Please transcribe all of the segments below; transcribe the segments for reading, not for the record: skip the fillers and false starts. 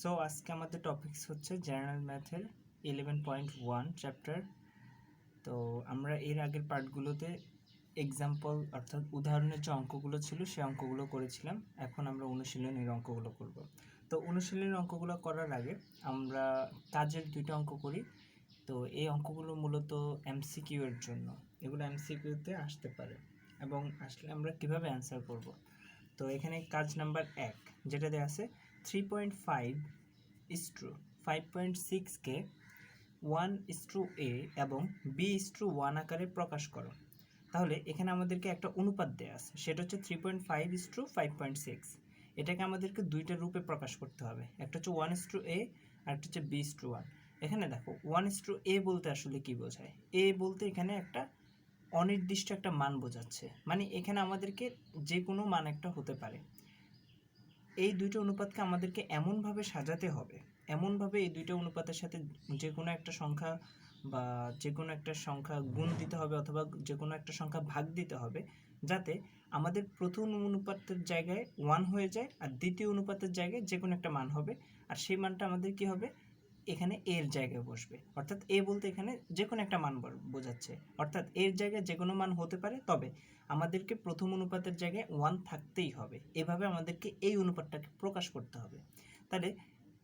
So আজকে আমাদের topics হচ্ছে জেনারেল ম্যাথের 11.1 চ্যাপ্টার। তো আমরা এর আগের পার্টগুলোতে এক্সাম্পল অর্থাৎ উদাহরণের যে অঙ্কগুলো ছিল সেই অঙ্কগুলো করেছিলাম। এখন আমরা অনুশীলনের অঙ্কগুলো করব। তো অনুশীলনের অঙ্কগুলো করার আগে আমরা কাজের দুইটা অঙ্ক করি। তো এই অঙ্কগুলো মূলত এমসিকিউ এর জন্য, এগুলো এমসিকিউতে আসতে পারে এবং আসলে আমরা কিভাবে অ্যান্সার করব। তো এখানে কাজ নাম্বার 1 যেটা দেওয়া আছে 3.5:5.6কে 1:a এবং b:1 আকারে প্রকাশ করো। তাহলে এখানে আমাদেরকে একটা অনুপাত দেওয়া আছে, সেটা হচ্ছে 3.5:5.6। এটাকে আমাদেরকে দুইটা রূপে প্রকাশ করতে হবে, একটা হচ্ছে 1:a আর একটা হচ্ছে b:1। এখানে দেখো 1:a বলতে আসলে কি বোঝায়? a বলতে এখানে একটা অনির্দিষ্ট একটা মান বোঝাচ্ছে, মানে এখানে আমাদেরকে যে কোনো মান একটা হতে পারে। এই দুইটা অনুপাতকে আমাদেরকে এমনভাবে সাজাতে হবে, এমনভাবে এই দুইটা অনুপাতের সাথে যে কোনো একটা সংখ্যা বা যে কোনো একটা সংখ্যা গুণ দিতে হবে অথবা যে কোনো একটা সংখ্যা ভাগ দিতে হবে, যাতে আমাদের প্রথম অনুপাতের জায়গায় 1 হয়ে যায় আর দ্বিতীয় অনুপাতের জায়গায় যে কোনো একটা মান হবে, আর সেই মানটা আমাদের কি হবে এখানে এর জায়গায় বসবে। অর্থাৎ এ বলতে এখানে যে কোনো একটা মান বোঝাচ্ছে, অর্থাৎ এর জায়গায় যে কোনো মান হতে পারে, তবে আমাদেরকে প্রথম অনুপাতের জায়গায় 1 থাকতেই হবে। এভাবে আমাদেরকে এই অনুপাতটাকে প্রকাশ করতে হবে। তাহলে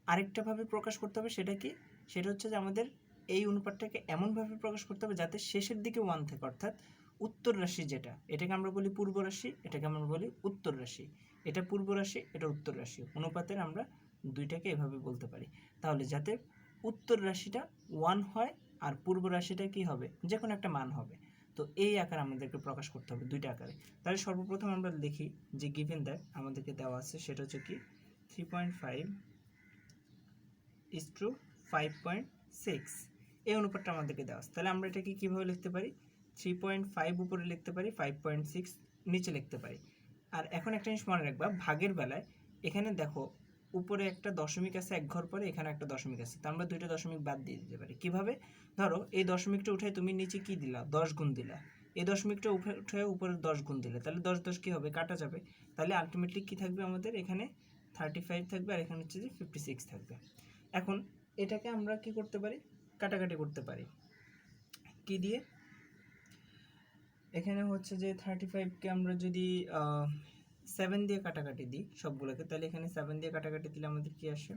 আরেকটাভাবে প্রকাশ করতে হবে, সেটা কি? সেটা হচ্ছে যে আমাদের এই অনুপাতটাকে এমনভাবে প্রকাশ করতে হবে যাতে শেষের দিকে 1 থাকে, অর্থাৎ উত্তর রাশি যেটা, এটাকে আমরা বলি পূর্ব রাশি, এটাকে আমরা বলি উত্তর রাশি। এটা পূর্ব রাশি, এটা উত্তর রাশি। অনুপাতের আমরা দুইটাকে এভাবে বলতে পারি। তাহলে যাতে উত্তর রাশিটা 1 হয় আর পূর্ব রাশিটা কি হবে, যে কোনো একটা মান হবে। তো এই আকারে আমাদেরকে প্রকাশ করতে হবে, দুইটা আকারে। তাহলে সর্বপ্রথম আমরা লিখি যে গিভেন দ্যাট আমাদেরকে দেওয়া আছে, সেটা হচ্ছে কি 3.5:5.6 এই অনুপাতটা আমাদেরকে দেওয়া আছে। তাহলে আমরা এটাকে কীভাবে লিখতে পারি? 3.5 উপরে লিখতে পারি, 5.6 নিচে লিখতে পারি। আর এখন একটা জিনিস মনে রাখবা, ভাগের বেলায় এখানে দেখো উপরে একটা দশমিক আছে, এক ঘর পরে এখানে একটা দশমিক আছে, তো আমরা দুইটা দশমিক বাদ দিয়ে দিতে পারি। কিভাবে? ধরো এই দশমিকটা উঠে তুমি নিচে কি দিলা, 10 গুণ দিলা, এই দশমিকটা উঠে উপরে 10 গুণ দিলে, তাহলে 10 10 কি হবে, কাটা যাবে। তাহলে আলটিমেটলি কি থাকবে আমাদের এখানে 35 থাকবে, আর এখানে হচ্ছে যে 56 থাকবে। এখন এটাকে আমরা কি করতে পারি, কাটাকাটি করতে পারি। কি দিয়ে? এখানে হচ্ছে যে 35কে আমরা যদি 7 দিয়ে কাটাকাটি দিই সবগুলোকে, তাহলে এখানে 7 দিয়ে কাটাকাটি দিলে আমাদের কি আসে,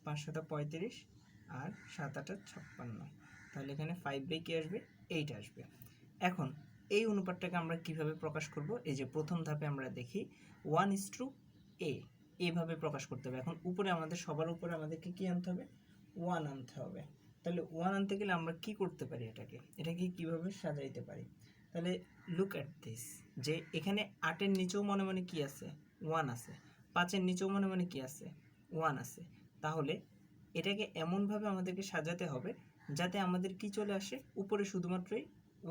5 7 35 আর 7 8 56। তাহলে এখানে 5 কি আসবে, 8 আসবে। এখন এই অনুপাতটাকে আমরা কিভাবে প্রকাশ করব? এই যে প্রথম ধাপে আমরা দেখি 1:a এইভাবে প্রকাশ করতে হবে। এখন উপরে আমাদের সবার উপরে আমাদেরকে কি আনতে হবে, 1 আনতে হবে। তাহলে 1 আনতে গেলে আমরা কি করতে পারি, এটাকে কিভাবে সাজাইতে পারি? তাহলে লুক অ্যাট দিস, যে এখানে 8-এর নিচেও মনে মনে কি আছে, 1 আছে। 5-এর নিচেও মনে মনে কি আছে, 1 আছে। তাহলে এটাকে এমনভাবে আমাদেরকে সাজাতে হবে যাতে আমাদের কি চলে আসে, উপরে শুধুমাত্রই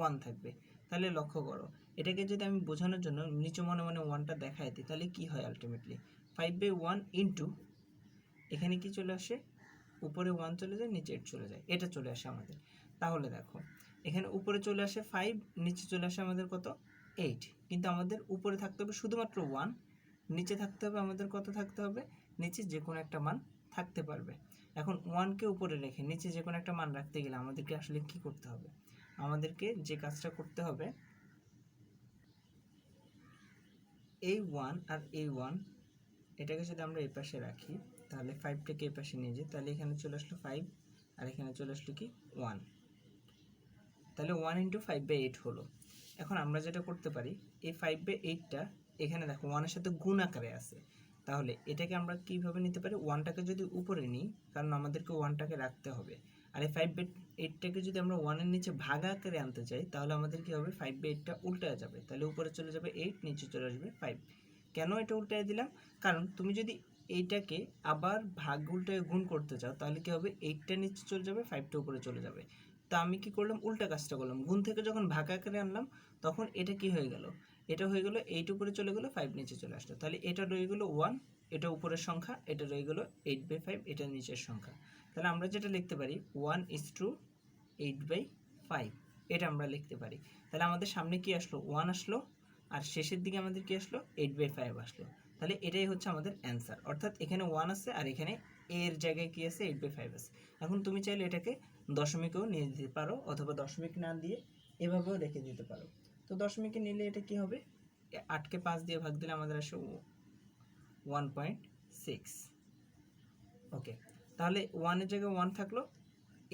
1 থাকবে। তাহলে লক্ষ্য করো, এটাকে যদি আমি বোঝানোর জন্য নিচে মনে মনে 1টা দেখাই দিই, তাহলে কি হয় আলটিমেটলি 5/1 ইন্টু এখানে কি চলে আসে, উপরে 1 চলে যায়, নিচে 8 চলে যায়, এটা চলে আসে আমাদের। তাহলে দেখো এখানে উপরে চলে আসে 5, নিচে চলে আসে আমাদের কত, 8। কিন্তু আমাদের উপরে থাকতে হবে শুধুমাত্র 1, নিচে থাকতে হবে আমাদের কত থাকতে হবে, নিচে যে কোনো একটা মান থাকতে পারবে। এখন 1কে উপরে রেখে নিচে যে কোনো একটা মান রাখতে গেলে আমাদেরকে আসলে কি করতে হবে? আমাদেরকে যে কাজটা করতে হবে, এই 1 আর এই 1 এটাকে যদি আমরা এই পাশে রাখি, তাহলে 5টাকে এই পাশে নিয়ে যাই, তাহলে এখানে চলে আসলো 5 আর এখানে চলে আসলো কি 1। তাহলে 1 × 5/8 হলো। এখন আমরা যেটা করতে পারি, এই 5/8টা এখানে দেখো 1-এর সাথে গুণ আকারে আছে, তাহলে এটাকে আমরা কীভাবে নিতে পারি, 1টাকে যদি উপরে নিই, কারণ আমাদেরকে 1টাকে রাখতে হবে, আর এই 5/8টাকে যদি আমরা 1-এর নিচে ভাগ আকারে আনতে চাই, তাহলে আমাদের কী হবে, 5/8টা উল্টায় যাবে, তাহলে উপরে চলে যাবে 8, নিচে চলে আসবে 5। কেন এটা উল্টায় দিলাম? কারণ তুমি যদি এইটাকে আবার ভাগ উল্টায় গুণ করতে চাও, তাহলে কী হবে, 8টা নিচে চলে যাবে, 5টা উপরে চলে যাবে। তা আমি কি করলাম, উল্টা কাজটা করলাম, গুণ থেকে যখন ভাগ আকারে আনলাম তখন এটা কি হয়ে গেল, এটা হয়ে গেল 8 উপরে চলে গেল, 5 নিচে চলে আসলো। তাহলে এটা রয়ে গেল 1, এটা উপরের সংখ্যা, এটা রয়ে গেল 8/5, এটা নিচের সংখ্যা। তাহলে আমরা যেটা লিখতে পারি 1:8/5, এটা আমরা লিখতে পারি। তাহলে আমাদের সামনে কি আসলো, 1 আসলো, আর শেষের দিকে আমাদের কি আসলো, 8/5 আসলো। তাহলে এটাই হচ্ছে আমাদের অ্যান্সার। অর্থাৎ এখানে 1 আছে আর এখানে এর জায়গায় কি আছে 8/5 আছে। এখন তুমি চাইলে এটাকে দশমিকেও নিয়ে দিতে পারো অথবা দশমিক না দিয়ে এভাবেও রেখে দিতে পারো। তো দশমিকে নিলে এটা কি হবে, 8কে 5 দিয়ে ভাগ দিলে আমাদের আসে 1.6। ওকে, তাহলে 1 এর জায়গায় 1 থাকলো,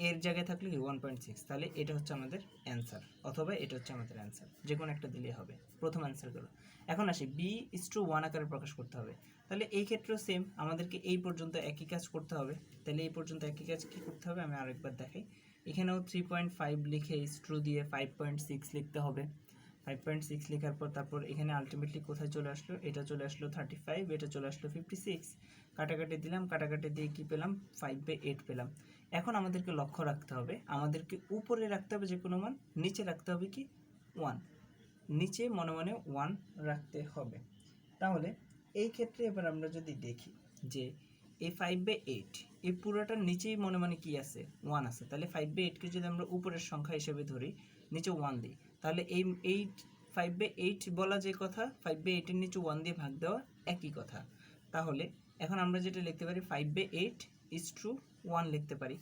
এর জায়গায় থাকলে কি 1.6, তাহলে এটা হচ্ছে আমাদের অ্যান্সার অথবা এটা হচ্ছে আমাদের অ্যান্সার, যে কোনো একটা দিলেই হবে প্রথম অ্যান্সারগুলো। এখন আসি b:1 আকারে প্রকাশ করতে হবে। তাহলে এই ক্ষেত্রেও সেম, আমাদেরকে এই পর্যন্ত একই কাজ করতে হবে। তাহলে এই পর্যন্ত একই কাজ কি করতে হবে আমি আরেকবার দেখাই। এখানেও 3.5 লিখে ইস্ট্রু দিয়ে 5.6 লিখতে হবে। 5.6 লেখার পর তারপর এখানে আলটিমেটলি কোথায় চলে আসলো, এটা চলে আসলো 35, এটা চলে আসলো 56। কাটাকাটি দিলাম, কাটাকাটি দিয়ে কি পেলাম 5/8 পেলাম। এখন আমাদেরকে লক্ষ্য রাখতে হবে, আমাদেরকে উপরে রাখতে হবে যে কোনো মান, নিচে রাখতে হবে কি 1, নিচে মনে মনে 1 রাখতে হবে। তাহলে এই ক্ষেত্রে এবার আমরা যদি দেখি যে এই 5/8 এই পুরোটার নিচেই মনে মনে কি আছে 1 আছে, তাহলে 5/8কে যদি আমরা উপরের সংখ্যা হিসেবে ধরি, নিচে 1 দিই, তাহলে এই 5/8 বলা যে কথা 5/8 এর নিচে 1 দিয়ে ভাগ দেওয়া একই কথা। তাহলে এখন আমরা যেটা লিখতে পারি 5/8 লিখতে পারি।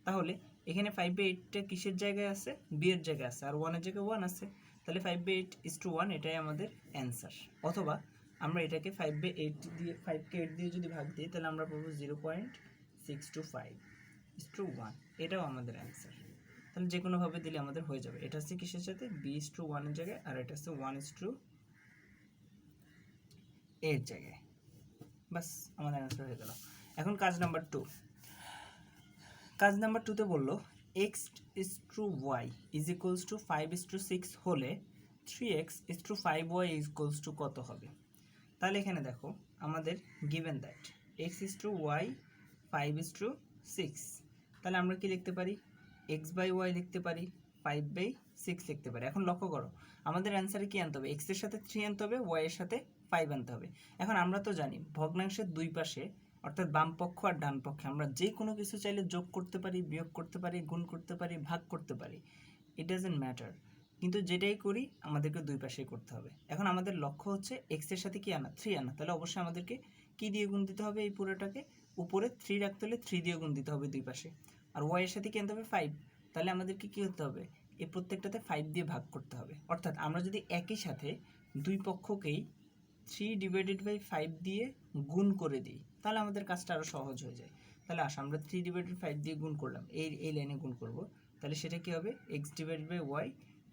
তাহলে এখানে 5/8টা কিসের জায়গায় আছে, বি এর জায়গায় আছে, আর 1 এর জায়গায় 1 আছে, তাহলে 5/8 এটাই আমাদের অ্যান্সার। অথবা আমরা এটাকে 5/8 দিয়ে 5কে 8 দিয়ে যদি ভাগ দিই তাহলে আমরা পাবো 0.625:1, এটাও আমাদের অ্যান্সার। তাহলে যে কোনোভাবে দিলে আমাদের হয়ে যাবে। এটা হচ্ছে কিসের সাথে, b:1 এর জায়গায়, আর এটা হচ্ছে 1:a এর জায়গায়। বাস আমাদের অ্যান্সার হয়ে গেল। এখন কাজ নাম্বার 2। কাজ নাম্বার 2তে বললো x:y = 5:6 হলে 3x:5y = কত হবে। তাহলে এখানে দেখো আমাদের গিভেন দ্যাট x:y 5:6, তাহলে আমরা কি লিখতে পারি x/y লিখতে পারি, 5/6 লিখতে পারি। এখন লক্ষ্য করো আমাদের অ্যান্সারে কি আনতে হবে, x এর সাথে 3 আনতে হবে, y এর সাথে 5 আনতে হবে। এখন আমরা তো জানি ভগ্নাংশের দুই পাশে অর্থাৎ বাম পক্ষ আর ডান পক্ষে আমরা যে কোনো কিছু চাইলে যোগ করতে পারি, বিয়োগ করতে পারি, গুণ করতে পারি, ভাগ করতে পারি, ইট ডাজন্ট ম্যাটার। কিন্তু যেটাই করি আমাদেরকে দুই পাশেই করতে হবে। এখন আমাদের লক্ষ্য হচ্ছে এক্স এর সাথে কি আনা, 3 আনা, তাহলে অবশ্যই আমাদেরকে কি দিয়ে গুণ দিতে হবে, এই পুরোটাকে উপরে 3 রাখতে হলে 3 দিয়ে গুণ দিতে হবে দুই পাশে। আর ওয়াই এর সাথে কি আনতে হবে 5, তাহলে আমাদেরকে কি করতে হবে এই প্রত্যেকটাতে 5 দিয়ে ভাগ করতে হবে। অর্থাৎ আমরা যদি একই সাথে দুই পক্ষকেই 3/5 দিয়ে গুণ করে দিই তাহলে আমাদের কাজটা আরও সহজ হয়ে যায়। তাহলে আসো আমরা 3/5 দিয়ে গুণ করলাম, এই লাইনে গুণ করব, তাহলে সেটা কি হবে x/y,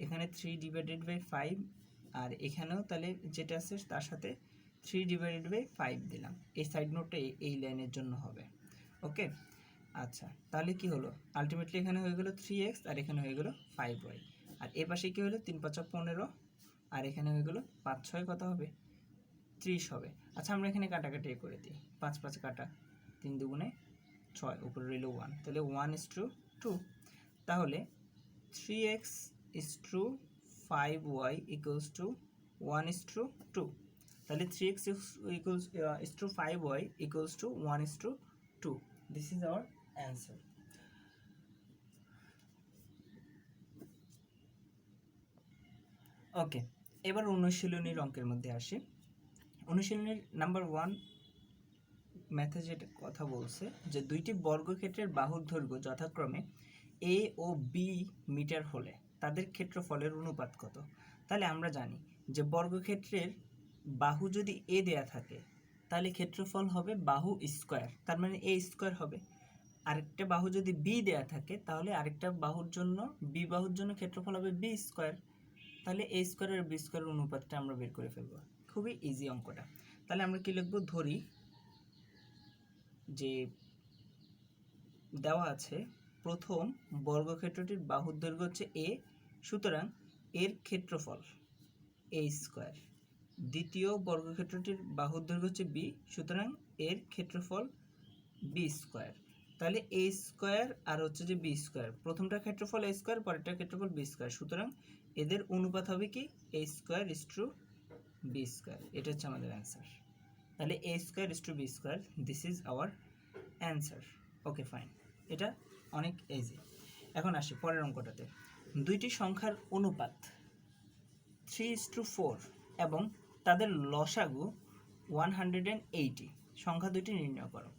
এখানে 3/5 আর এখানেও তাহলে যেটা আছে তার সাথে 3/5 দিলাম। এই সাইড নোটটা এই লাইনের জন্য হবে। ওকে, আচ্ছা তাহলে কি হলো আলটিমেটলি এখানে হয়ে গেল 3x আর এখানে হয়ে গেল 5y, আর এ পাশে কি হলো 3×5 = 15 আর এখানে হয়ে গেল 5×6 কত হবে 30 হবে। আচ্ছা আমরা এখানে কাটাকাটি করে দিই, 5×5 কাটা, 3 × 2 = 6, উপরে রইল 1, তাহলে 1:2। তাহলে 3x:5y = 1:2, তাহলে 3x:5y = 1:2, this is our answer. Okay, এবার অনুশীলনীর অঙ্কের মধ্যে আসি। অনুশীলনীর নাম্বার 1 ম্যাথে যেটা কথা বলছে যে দুইটি বর্গক্ষেত্রের বাহুর দৈর্ঘ্য যথাক্রমে a ও b মিটার হলে তাদের ক্ষেত্রফলের অনুপাত কত। তাহলে আমরা জানি যে বর্গক্ষেত্রের বাহু যদি a দেয়া থাকে তাহলে ক্ষেত্রফল হবে বাহু স্কয়ার, তার মানে a স্কয়ার হবে। আরেকটা বাহু যদি b দেয়া থাকে তাহলে আরেকটা বাহুর জন্য b বাহুর জন্য ক্ষেত্রফল হবে b স্কয়ার। তাহলে a স্কয়ার আর b স্কয়ারের অনুপাতটা আমরা বের করে ফেলবো, খুবই ইজি অঙ্কটা। তাহলে আমরা কি লিখবো, ধরি যে দেওয়া আছে প্রথম বর্গক্ষেত্রটির বাহুর দৈর্ঘ্য হচ্ছে a, সুতরাং এর ক্ষেত্রফল a স্কয়ার। দ্বিতীয় বর্গক্ষেত্রটির বাহুর দৈর্ঘ্য হচ্ছে b, সুতরাং এর ক্ষেত্রফল b স্কয়ার। তাহলে a স্কয়ার আর হচ্ছে যে b স্কয়ার, প্রথমটার ক্ষেত্রফল a স্কয়ার, পরেরটার ক্ষেত্রফল b স্কয়ার, সুতরাং এদের অনুপাত হবে কি a স্কয়ার = b স্কয়ার। এটা হচ্ছে আমাদের অ্যান্সার। তাহলে a square = b square, this is our answer. Okay fine, এটা অনেক ইজি। এখন আসি পরের অঙ্কটাতে। দুইটি সংখ্যার অনুপাত 3:4 এবং তাদের লসাগু 180 সংখ্যা দুইটি নির্ণয় করো।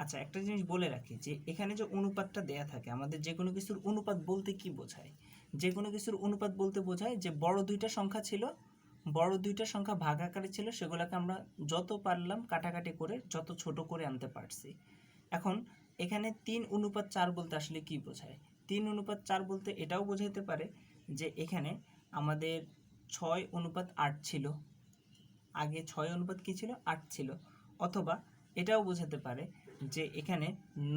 আচ্ছা, একটা জিনিস বলে রাখি যে এখানে যে অনুপাতটা দেয়া থাকে, আমাদের যে কোনো কিছুর অনুপাত বলতে কি বোঝায়? যে কোনো কিছুর অনুপাত বলতে বোঝায় যে বড় দুইটা সংখ্যা ছিল, বড় দুইটা সংখ্যা ভাগ আকারে ছিল, সেগুলোকে আমরা যত পারলাম কাটাকাটি করে যত ছোট করে আনতে পারছি। এখন এখানে 3:4 বলতে আসলে কি বোঝায়? 3:4 বলতে এটাও বোঝাইতে পারে যে এখানে আমাদের 6:8 ছিল, আগে 6 কি ছিল? 8 ছিল। অথবা এটাও বোঝাতে পারে যে এখানে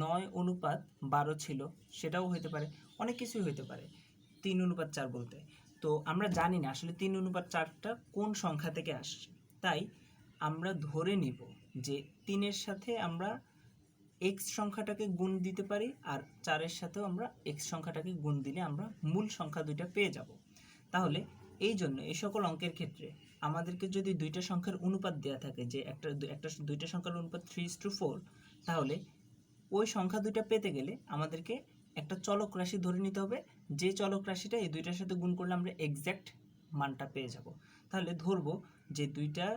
9:12 ছিল, সেটাও হইতে পারে, অনেক কিছুই হইতে পারে 3:4 বলতে। তো আমরা জানি না আসলে 3:4টা কোন সংখ্যা থেকে আসছে, তাই আমরা ধরে নিব যে 3-এর সাথে আমরা এক্স সংখ্যাটাকে গুণ দিতে পারি, আর 4-এর সাথেও আমরা এক্স সংখ্যাটাকে গুণ দিলে আমরা মূল সংখ্যা দুইটা পেয়ে যাব। তাহলে এই জন্য এই সকল অঙ্কের ক্ষেত্রে আমাদেরকে যদি দুইটা সংখ্যার অনুপাত দেওয়া থাকে, যে দুইটা সংখ্যার অনুপাত 3:4, তাহলে ওই সংখ্যা দুইটা পেতে গেলে আমাদেরকে একটা চলক রাশি ধরে নিতে হবে, যে চলক রাশিটা এই দুইটার সাথে গুণ করলে আমরা এক্স্যাক্ট মানটা পেয়ে যাব। তাহলে ধরবো যে দুইটা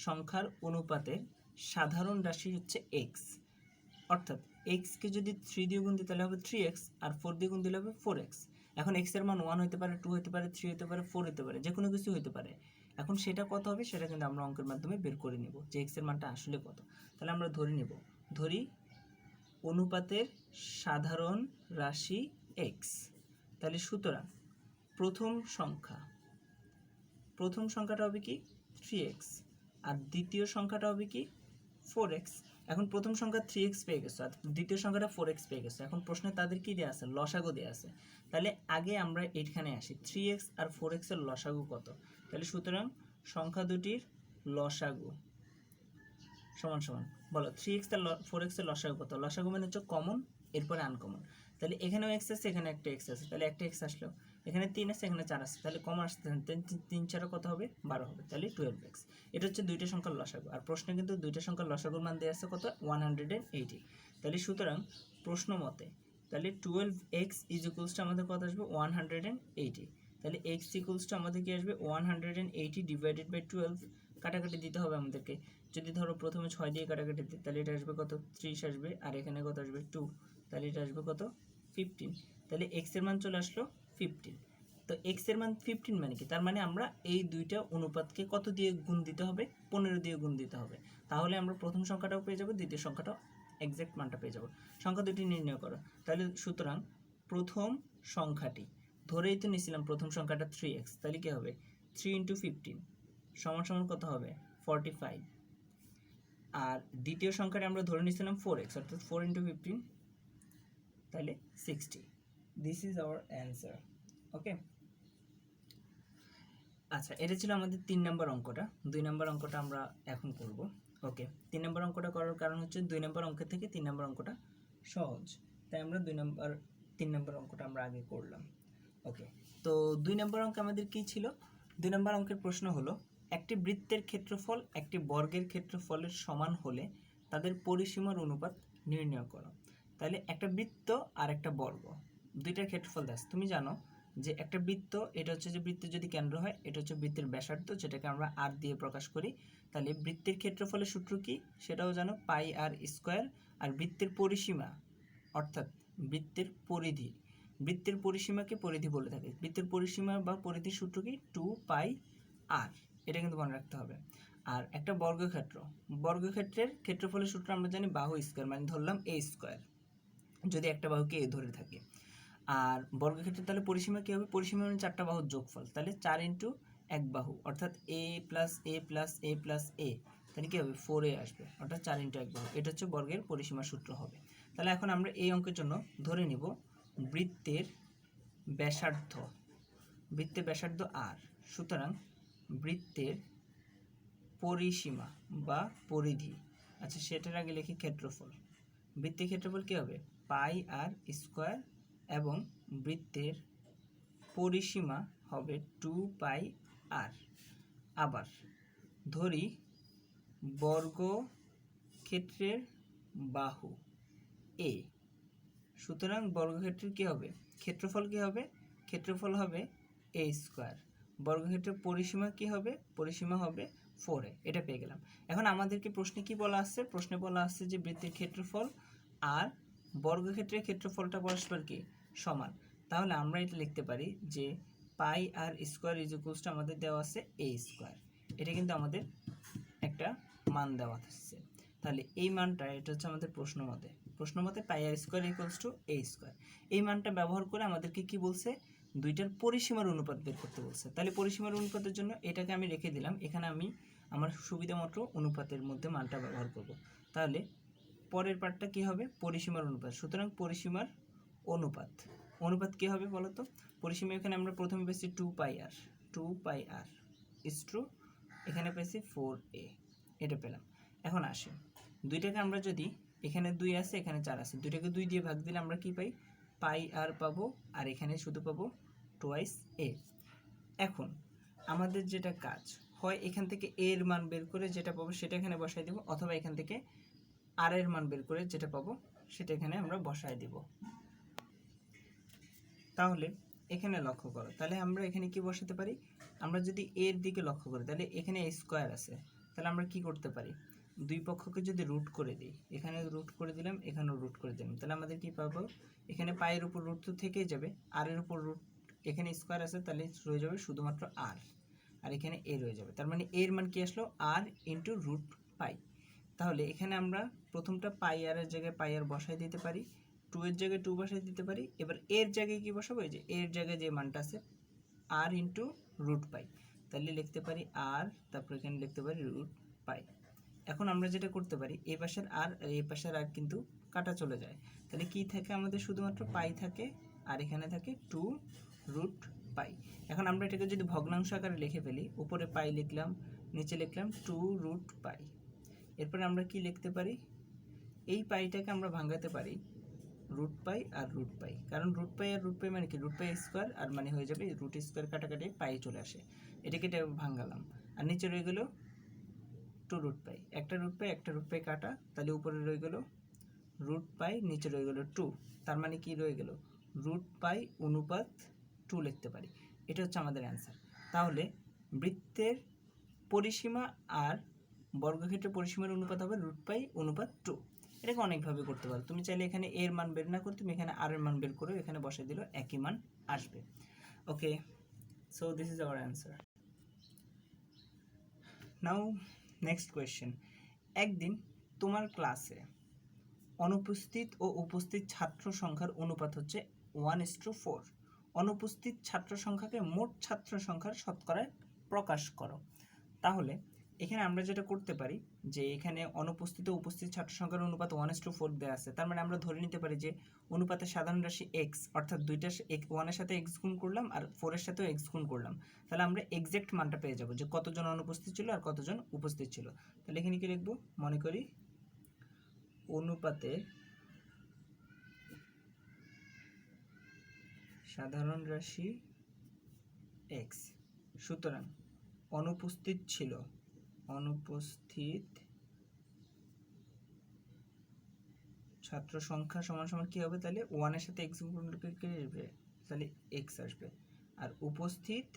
সংখ্যার অনুপাতের সাধারণ রাশি হচ্ছে এক্স, অর্থাৎ এক্সকে যদি 3 দিয়ে গুণ দিই তাহলে হবে 3x, আর 4 দিয়ে গুণ দিলে হবে 4x। এখন x এর মান 1 হতে পারে, 2 হতে পারে, 3 হতে পারে, 4 হতে পারে, যে কোনো কিছু হতে পারে। এখন সেটা কত হবে সেটা কিন্তু আমরা অঙ্কের মাধ্যমে বের করে নিব যে x এর মানটা আসলে কত। তাহলে আমরা ধরি অনুপাতের সাধারণ রাশি x। তাহলে সুতরাং প্রথম সংখ্যাটা হবে কি? 3x, আর দ্বিতীয় সংখ্যাটা হবে কি? 4x। এখন প্রথম সংখ্যা 3x পেয়ে গেছো, আর দ্বিতীয় সংখ্যাটা 4x পেয়ে গেছো। এখন প্রশ্নে তাদের কি দেওয়া আছে? লসাগু দেওয়া আছে। তাহলে আগে আমরা এইখানে আসি, 3x আর 4x এর লসাগু কত? তাহলে সুতরাং সংখ্যা দুটির লসাগু সমান সমান, বলো 3x আর 4x এর লসাগু কত? লসাগু মানে হচ্ছে কমন, এরপরে আনকমন। তাহলে এখানেও x আছে, এখানে একটা x আছে, তাহলে একটা x আসলো, এখানে 3 আছে, এখানে 4 আছে, তাহলে কমন আসতে 3 কত হবে? 12 হবে, তাহলে 12x। এটা হচ্ছে দুইটা সংখ্যার লসাগু। আর প্রশ্নে কিন্তু দুইটা সংখ্যার লসাগুর মান দেওয়া আছে কত? 180। তাহলে সুতরাং প্রশ্ন মতে তাহলে 12x ইজ ইকুয়ালস টু আমাদের কত আসবে? 180। তাহলে x ইকুয়ালস টু আমাদের কি আসবে? 180 ডিভাইডেড বাই 12। কাটাকাটি দিতে হবে আমাদেরকে। যদি ধরো প্রথমে 6 দিয়ে কাটাকাটি দিই তাহলে এটা আসবে কত? 30 আসবে, আর এখানে কত আসবে? 2, তাহলে এটা আসবে কত? 15। তাহলে x এর মান চলে আসলো 15। তো x এর মান 15 মানে কি? তার মানে আমরা এই দুইটা অনুপাতকে কত দিয়ে গুণ দিতে হবে? 15 দিয়ে গুণ দিতে হবে। তাহলে আমরা প্রথম সংখ্যাটাও পেয়ে যাব, দ্বিতীয় সংখ্যাটাও এক্সাক্ট মানটা পেয়ে যাব। সংখ্যা দুটি নির্ণয় করো। তাহলে সুতরাং প্রথম সংখ্যাটি ধরেই তো নিয়েছিলাম প্রথম সংখ্যাটা 3x, তাহলে কি হবে? 3 × 15 সমান সমান কত হবে? 45। আর দ্বিতীয় সংখ্যাটা আমরা ধরে নিয়েছিলাম 4x, অর্থাৎ 4 × 15 তাহলে 60। This is our answer. Okay, আচ্ছা, এটা ছিল আমাদের 3 নম্বর অঙ্কটা। 2 নম্বর অঙ্কটা আমরা এখন করব। ওকে, 3 নম্বর অঙ্কটা করার কারণ হচ্ছে 2 নম্বর অঙ্কের থেকে 3 নম্বর অঙ্কটা সহজ, তাই আমরা 3 নম্বর অঙ্কটা আমরা আগে করলাম। ওকে, তো 2 নম্বর অঙ্ক আমাদের কি ছিল? 2 নম্বর অঙ্কের প্রশ্ন হলো, একটি বৃত্তের ক্ষেত্রফল একটি বর্গের ক্ষেত্রফলের সমান হলে তাদের পরিসীমার অনুপাত নির্ণয় করো। তাহলে একটা বৃত্ত আর একটা বর্গ, দুইটার ক্ষেত্রফল দাস। তুমি জানো যে একটা বৃত্ত, এটা হচ্ছে যে বৃত্তের যদি কেন্দ্র হয়, এটা হচ্ছে বৃত্তের ব্যাসার্ধ, যেটাকে আমরা আর দিয়ে প্রকাশ করি। তাহলে বৃত্তের ক্ষেত্রফলের সূত্র কি সেটাও জানো, পাই আর স্কোয়ার। আর বৃত্তের পরিসীমা অর্থাৎ বৃত্তের পরিধি, বৃত্তের পরিসীমাকে পরিধি বলে থাকে। বৃত্তের পরিসীমা বা পরিধির সূত্র কি? 2πr। এটা কিন্তু মনে রাখতে হবে। আর একটা বর্গক্ষেত্রের ক্ষেত্রফলের সূত্র আমরা জানি বাহু স্কোয়ার, মানে ধরলাম a স্কোয়ার, যদি একটা বাহুকে a ধরে থাকে। আর বর্গক্ষেত্রে তাহলে পরিসীমা কি হবে? পরিসীমা মানে 4টা বাহুর যোগফল, তাহলে 4 × 1 বাহু, অর্থাৎ a + a + a + a, তাহলে কি হবে? 4a আসবে, অর্থাৎ 4 × 1 বাহু। এটা হচ্ছে বর্গের পরিসীমা সূত্র হবে। তাহলে এখন আমরা এই অঙ্কের জন্য ধরে নিব বৃত্তের ব্যাসার্ধ r। সুতরাং বৃত্তের পরিসীমা বা পরিধি, আচ্ছা সেটার আগে লিখি ক্ষেত্রফল। বৃত্তের ক্ষেত্রফল কি হবে? πr স্কোয়ার, এবং বৃত্তের পরিসীমা হবে 2πr। আবার ধরি বর্গক্ষেত্রের বাহু a। সুতরাং বর্গক্ষেত্রের কি হবে? ক্ষেত্রফল কি হবে? ক্ষেত্রফল হবে a স্কোয়ার। বর্গক্ষেত্রের পরিসীমা কি হবে? পরিসীমা হবে 4a, এটা পেয়ে গেলাম। এখন আমাদেরকে প্রশ্নে কি বলা আসছে? প্রশ্নে বলা আসছে যে বৃত্তের ক্ষেত্রফল আর বর্গক্ষেত্রের ক্ষেত্রফলটা পরস্পর কি সমান। তাহলে আমরা এটা লিখতে পারি যে পাই r square is equals to আমাদের দেওয়া আছে a স্কোয়ার। এটা কিন্তু আমাদের একটা মান দেওয়া আছে। তাহলে এই মানটা, এটা হচ্ছে আমাদের প্রশ্ন মতে pi r square equals to a square. এই মানটা ব্যবহার করে আমাদেরকে কি বলছে? দুইটার পরিসীমার অনুপাত বের করতে বলছে। তাহলে পরিসীমার অনুপাতের জন্য এটাকে আমি রেখে দিলাম, এখানে আমি আমার সুবিধা মতো অনুপাতের মধ্যে মানটা ব্যবহার করব। তাহলে পরের পার্টটা কি হবে? পরিসীমার অনুপাত। সুতরাং পরিসীমার অনুপাত কি হবে বলো তো? পরিসীমা এখানে আমরা প্রথমে পেয়েছি 2 পাই আর ইজ টু, এখানে পেয়েছি 4a, এটা পেলাম। এখন আসি, দুইটাকে আমরা যদি, এখানে 2 আছে এখানে 4 আছে, দুইটাকে 2 দিয়ে ভাগ দিলে আমরা কি পাই? পাই আর পাবো, আর এখানে শুধু পাবো টোয়াইস a। এখন আমাদের যেটা কাজ হয়, এখান থেকে a এর মান বের করে যেটা পাবো সেটা এখানে বসাই দেবো, অথবা এখান থেকে আর এর মান বের করে যেটা পাবো সেটা এখানে আমরা বসাই দেব। তাহলে এখানে লক্ষ্য করো, তাহলে আমরা এখানে কি বসাতে পারি? আমরা যদি এর দিকে লক্ষ্য করি, তাহলে এখানে স্কোয়ার আছে, তাহলে আমরা কি করতে পারি? দুই পক্ষকে যদি রুট করে দিই, এখানে রুট করে দিলাম, এখানেও রুট করে দিলাম, তাহলে আমাদের কি পাবো? এখানে পায়ের উপর রুট তো থেকেই যাবে, আর এর উপর রুট, এখানে স্কোয়ার আছে তাহলে রয়ে যাবে শুধুমাত্র আর, আর এখানে এ রয়ে যাবে। তার মানে এর মান কি আসলো? আর ইন্টু রুট পাই। তাহলে এখানে আমরা প্রথমটা পাই আর এর জায়গায় পাই আর বসাই দিতে পারি, 2 এর জায়গায় 2 বসাই দিতে পারি। এবার এর জায়গায় কি বসাবো? এই যে এর জায়গায় যে মানটা আছে আর ইন্টু রুট পাই, তাহলে লিখতে পারি আর, তারপর এখানে লিখতে পারি রুট পাই। এখন আমরা যেটা করতে পারি, এই পাশের আর এই পাশের আর কিন্তু কাটা চলে যায়, তাহলে কি থাকে আমাদের? শুধুমাত্র পাই থাকে, আর এখানে থাকে 2 রুট পাই। এখন আমরা এটাকে যদি ভগ্নাংশ আকারে লিখে ফেলি, উপরে পাই লিখলাম, নিচে লিখলাম 2 রুট পাই। এরপরে আমরা কি লিখতে পারি? এই পাইটাকে আমরা ভাঙাতে পারি রুট পাই আর রুট পাই, কারণ রুট পাই আর রুট পাই মানে কি? রুট পাই স্কোয়ার, আর মানে হয়ে যাবে রুট স্কোয়ার কাটাকাটি পাই চলে আসে, এটাকে এটা ভাঙালাম। আর নিচে রয়ে গেল 2 রুট পাই, একটা রুট পাই কাটা, তাহলে উপরে রয়ে গেল রুট পাই, নিচে রয়ে গেল 2, তার মানে কি রয়ে গেল? রুট পাই অনুপাত 2 লিখতে পারি। এটা হচ্ছে আমাদের অ্যান্সার। তাহলে বৃত্তের পরিসীমা আর বর্গক্ষেত্রের পরিসীমার অনুপাত হবে রুট পাই অনুপাত 2। এটাকে অনেকভাবে করতে পারো, তুমি চাইলে এখানে এর মান বের না করে তুমি এখানে আর এর মান বের করে এখানে বসাই দিলে একই মান আসবে। Okay, so this is our answer. Now next question. একদিন তোমার ক্লাসে অনুপস্থিত ও উপস্থিত ছাত্র সংখ্যার অনুপাত হচ্ছে 1:4। অনুপস্থিত ছাত্র সংখ্যাকে মোট ছাত্র সংখ্যার শতকরায় প্রকাশ করো। তাহলে এখানে আমরা যেটা করতে পারি যে এখানে অনুপস্থিত ও উপস্থিত ছাত্র সংখ্যার অনুপাত 1:4 দেওয়া আছে, তার মানে আমরা ধরে নিতে পারি যে অনুপাতের সাধারণ রাশি x, অর্থাৎ দুইটা 1 এর সাথে x গুণ করলাম আর 4 এর সাথেও x গুণ করলাম, তাহলে আমরা এক্সাক্ট মানটা পেয়ে যাব যে কতজন অনুপস্থিত ছিল আর কতজন উপস্থিত ছিল। তাহলে এখানে কি লিখব? মনে করি অনুপাতে সাধারণ রাশি x, সুতরাং অনুপস্থিত ছাত্র সংখ্যা সমান সমান কি হবে? তাহলে 1 এর সাথে x গুণ করলে তাহলে x আসবে, আর উপস্থিত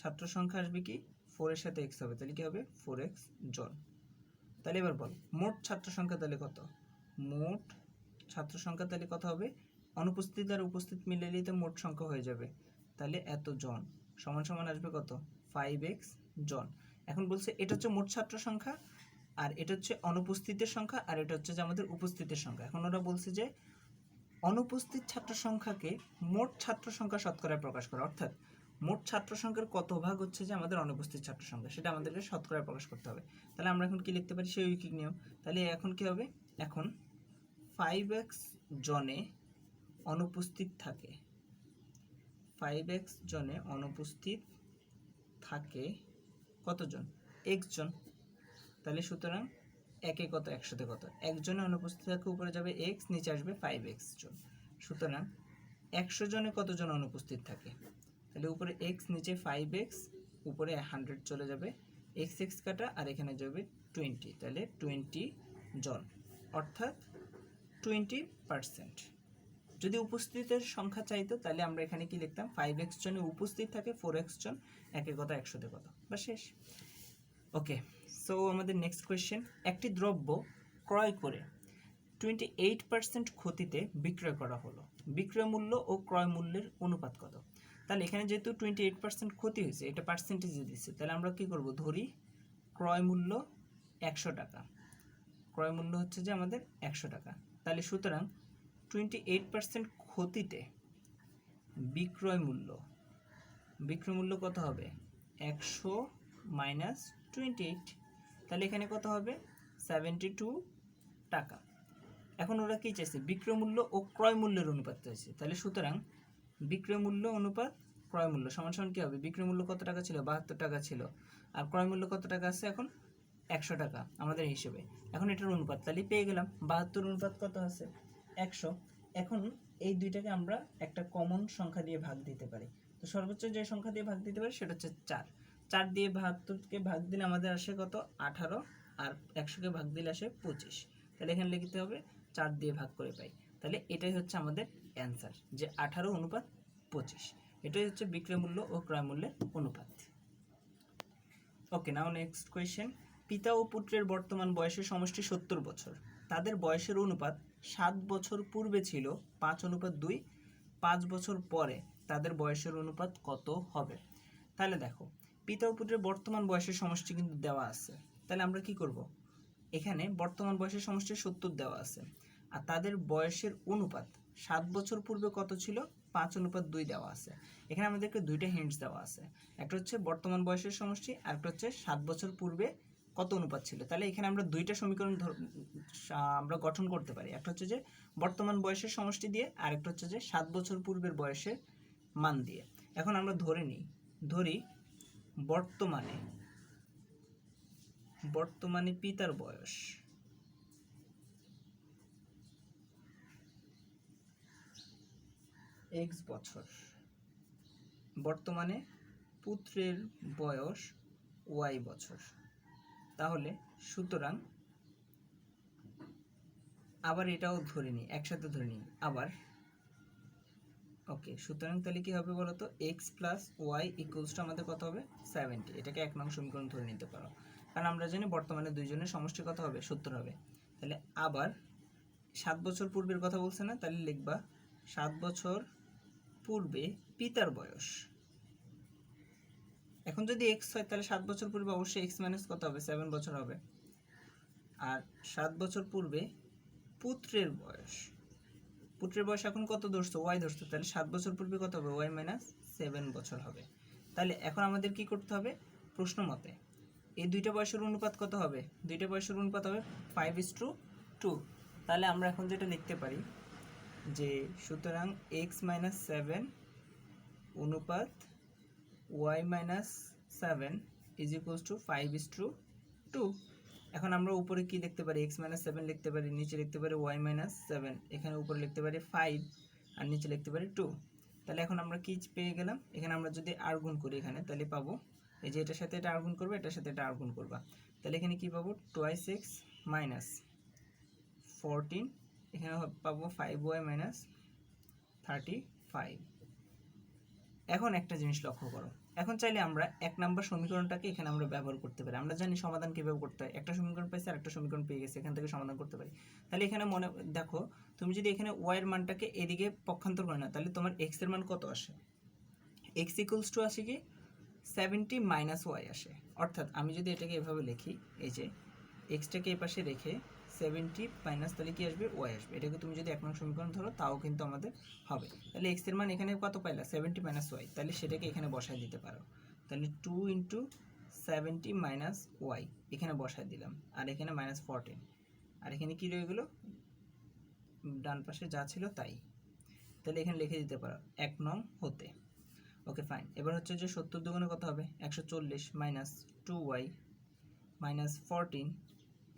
ছাত্র সংখ্যা আসবে কি? 4 এর সাথে x হবে, তাহলে কি হবে? 4x জন। তাহলে এবার বল মোট ছাত্র সংখ্যা তাহলে কত? মোট ছাত্র সংখ্যা তাহলে কত হবে? অনুপস্থিত আর উপস্থিত মিলাইলেই তো মোট সংখ্যা হয়ে যাবে, তাহলে এত জন সমান সমান আসবে কত? 5x জন। এখন বলছে এটা হচ্ছে মোট ছাত্র সংখ্যা, আর এটা হচ্ছে অনুপস্থিতের সংখ্যা, আর এটা হচ্ছে যে আমাদের উপস্থিতের সংখ্যা। এখন ওরা বলছে যে অনুপস্থিত ছাত্র সংখ্যাকে মোট ছাত্র সংখ্যা শতকরায় প্রকাশ করা, অর্থাৎ মোট ছাত্র সংখ্যার কত ভাগ হচ্ছে যে আমাদের অনুপস্থিত ছাত্র সংখ্যা, সেটা আমাদেরকে শতকরায় প্রকাশ করতে হবে। তাহলে আমরা এখন কি লিখতে পারি? সেই ঐকিক নিয়ম। তাহলে এখন কি হবে? এখন 5x জনে অনুপস্থিত থাকে, 5x জনে অনুপস্থিত থাকে কতজন? x জন। তাহলে সুতরাং একে কত, একসাথে কত? একজনে অনুপস্থিত থাকে, উপরে যাবে x, নিচে আসবে 5x জন। সুতরাং 100 জনে কতজন অনুপস্থিত থাকে? তাহলে উপরে x, নিচে 5x, উপরে 100 চলে যাবে, x কাটা, আর এখানে যাবে 20, তাহলে 20 জন, অর্থাৎ 20%। যদি উপস্থিতের সংখ্যা চাইতো তাহলে আমরা এখানে কি লিখতাম? 5x জনে উপস্থিত থাকে, 4x জন, একে কত, একশোতে কত, বা শেষ। ওকে, সো আমাদের নেক্সট কোয়েশ্চেন, একটি দ্রব্য ক্রয় করে 28% ক্ষতিতে বিক্রয় করা হলো, বিক্রয় মূল্য ও ক্রয় মূল্যের অনুপাত কত? তাহলে এখানে যেহেতু 28% ক্ষতি হয়েছে, এটা পার্সেন্টেজে দিচ্ছে, তাহলে আমরা কি করব, ধরি ক্রয় মূল্য 100 টাকা, ক্রয় মূল্য হচ্ছে যে আমাদের 100 টাকা। তাহলে সুতরাং 28% ক্ষতিতে বিক্রয় মূল্য, বিক্রয় মূল্য কত হবে, 100 মাইনাস 28, তাহলে এখানে কত হবে, 72 টাকা। এখন ওরা কি চাইছে, বিক্রয় মূল্য ও ক্রয় মূল্যের অনুপাত চাইছে, তাহলে সুতরাং বিক্রয় মূল্য অনুপাত ক্রয় মূল্য সমান সমান কি হবে, বিক্রয় মূল্য কত টাকা ছিল, 72 টাকা ছিল, আর ক্রয় মূল্য কত টাকা আছে এখন, 100 টাকা আমাদের হিসেবে। এখন এটার অনুপাত তাহলে পেয়ে গেলাম, 72 অনুপাত কত আছে, 100। এখন এই দুইটাকে আমরা একটা কমন সংখ্যা দিয়ে ভাগ দিতে পারি। তো সর্বোচ্চ যে সংখ্যা দিয়ে ভাগ দিতে পারি সেটা হচ্ছে 4। 4 দিয়ে 72কে ভাগ দিলে আমাদের আসে কত, 18, আর 100কে ভাগ দিলে আসে 25। তাহলে এখানে লিখতে হবে 4 দিয়ে ভাগ করে পাই। তাহলে এটাই হচ্ছে আমাদের অ্যান্সার, যে 18 অনুপাত 25, এটাই হচ্ছে বিক্রয় মূল্য ও ক্রয় মূল্যের অনুপাত। ওকে, নাও নেক্সট কোয়েশ্চেন, পিতা ও পুত্রের বর্তমান বয়সের সমষ্টি 70 বছর, তাদের বয়সের অনুপাত 7 বছর পূর্বে ছিল 5:2, 5 বছর পরে তাদের বয়সের অনুপাত কত হবে? তাহলে দেখো, পিতা ও পুত্রের বর্তমান বয়সের সমষ্টি কিন্তু দেওয়া আছে, তাহলে আমরা কি করব, এখানে বর্তমান বয়সের সমষ্টি 70 দেওয়া আছে, আর তাদের বয়সের অনুপাত 7 বছর পূর্বে কত ছিল, 5:2 দেওয়া আছে। এখানে আমাদেরকে দুইটা হিন্টস দেওয়া আছে, একটা হচ্ছে বর্তমান বয়সের সমষ্টি, আর একটা হচ্ছে 7 বছর পূর্বে কত অনুপাত ছিল। তাহলে এখানে আমরা দুইটা সমীকরণ আমরা গঠন করতে পারি, একটা হচ্ছে যে বর্তমান বয়সের সমষ্টি দিয়ে, আর একটা হচ্ছে যে 7 বছর পূর্বের বয়সের মান দিয়ে। এখন আমরা ধরি বর্তমানে পিতার বয়স x বছর, বর্তমানে পুত্রের বয়স y বছর। তাহলে সুতরাং আবার এটাও ধরে নিই, একসাথে ধরে নিই আবার। ওকে, সুতরাং তাহলে কি হবে বলতো, x plus y equals to আমাদের কত হবে, 70। এটাকে 1 নং সমীকরণ ধরে নিতে পারো, কারণ আমরা জানি বর্তমানে দুইজনের সমষ্টি কত হবে, 70 হবে। তাহলে আবার 7 বছর পূর্বের কথা বলছে না, তাহলে লিখবা 7 বছর পূর্বে পিতার বয়স। এখন যদি x হয় তাহলে 7 বছর পূর্বে অবশ্যই x মাইনাস কত হবে, 7 বছর হবে। আর 7 বছর পূর্বে পুত্রের বয়স, পুত্রের বয়স এখন কত ধরছো, y ধরছো, তাহলে 7 বছর পূর্বে কত হবে, y মাইনাস 7 বছর হবে। তাহলে এখন আমাদের কি করতে হবে, প্রশ্ন মতে এই দুইটা বয়সের অনুপাত কত হবে, দুইটা বয়সের অনুপাত হবে 5:2। তাহলে আমরা এখন যেটা লিখতে পারি যে সুতরাং x মাইনাস 7 অনুপাত y minus 7 is equals two 5:2। এখন আমরা উপরে কি লিখতে পারি, x মাইনাস 7 লিখতে পারি, নিচে লিখতে পারি y মাইনাস 7, এখানে উপরে লিখতে পারি 5 আর নিচে লিখতে পারি 2। তাহলে এখন আমরা কি পেয়ে গেলাম, এখানে আমরা যদি আর গুণ করি এখানে, তাহলে পাবো এই যে এটার সাথে এটা আর গুণ করবে, এটার সাথে এটা আর গুণ করবা, তাহলে এখানে কি পাবো, 2x মাইনাস 14, এখানে পাবো 5y মাইনাস 35। এখন একটা জিনিস লক্ষ্য করো, এখন চাইলে আমরা 1 নাম্বার সমীকরণটাকে এখানে আমরা ব্যবহার করতে পারি। আমরা জানি সমাধান কিভাবে করতে হয়, একটা সমীকরণ পাইছি আর একটা সমীকরণ পেয়ে গেছে, এখান থেকে সমাধান করতে পারি। তাহলে এখানে মনে দেখো, তুমি যদি এখানে y এর মানটাকে এদিকে পক্ষান্তর করে না, তাহলে তোমার x এর মান কত আসে, x ইকুয়ালস টু আসে কি 70 মাইনাস y আসে। অর্থাৎ আমি যদি এটাকে এভাবে লিখি, এই যে এক্সটাকে এই পাশে রেখে 70 মাইনাস, তাহলে কি আসবে, y আসবে। এটাকে তুমি যদি 1 নং সমীকরণ ধরো তাও কিন্তু আমাদের হবে। তাহলে x এর মান এখানে কত পাইলা, 70 মাইনাস y, তাহলে সেটাকে এখানে বসায় দিতে পারো। তাহলে 2 ইন্টু 70 মাইনাস y এখানে বসায় দিলাম, আর এখানে মাইনাস 14, আর এখানে কি রয়ে গেল, ডান পাশে যা ছিল তাই। তাহলে এখানে লিখে দিতে পারো 1 নং হতে। ওকে ফাইন, এবার হচ্ছে যে 70 দুগুণে কত হবে, 140 মাইনাস 2y মাইনাস 14,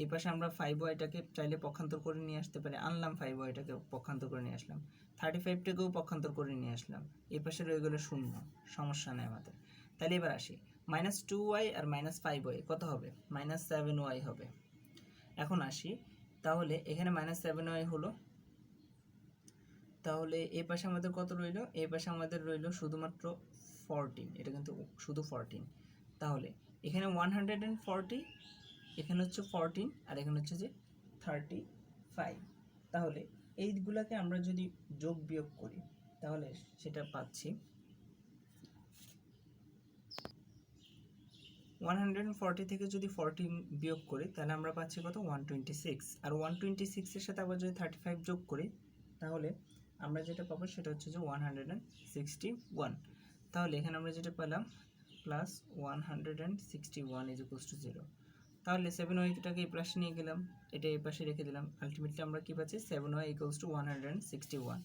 এই পাশে আমরা 5yটাকে চাইলে পক্ষান্তর করে নিয়ে আসতে পারি, আনলাম 5yটাকে পক্ষান্তর করে নিয়ে আসলাম, 35টাকেও পক্ষান্তর করে নিয়ে আসলাম, এই পাশে রয়ে গেল 0, সমস্যা নেই আমাদের। তাহলে এবার আসি, মাইনাস 2y আর মাইনাস 5y কত হবে, মাইনাস 7y হবে। এখন আসি, তাহলে এখানে মাইনাস 7y হলো, তাহলে এই পাশে আমাদের কত রইল, এই পাশে আমাদের রইল শুধুমাত্র 14, এটা কিন্তু শুধু 14। তাহলে এখানে 140, এখানে হচ্ছে 14, আর এখানে হচ্ছে যে 35। তাহলে এইগুলাকে আমরা যদি যোগ বিয়োগ করি তাহলে সেটা পাচ্ছি 140 থেকে যদি 14 বিয়োগ করি তাহলে আমরা পাচ্ছি কত 126, আর 126 এর সাথে আবার যদি 35 যোগ করি তাহলে আমরা যেটা পাবো সেটা হচ্ছে যে 161। তাহলে এখানে আমরা যেটা পেলাম প্লাস 161 ইজ ইকুয়ালস টু 0। তাহলে 7y-টাকে এই পাশে নিয়ে গেলাম, এটা এই পাশে রেখে দিলাম, আলটিমেটলি আমরা কি পাচ্ছি 7y ইকুয়ালস টু 161।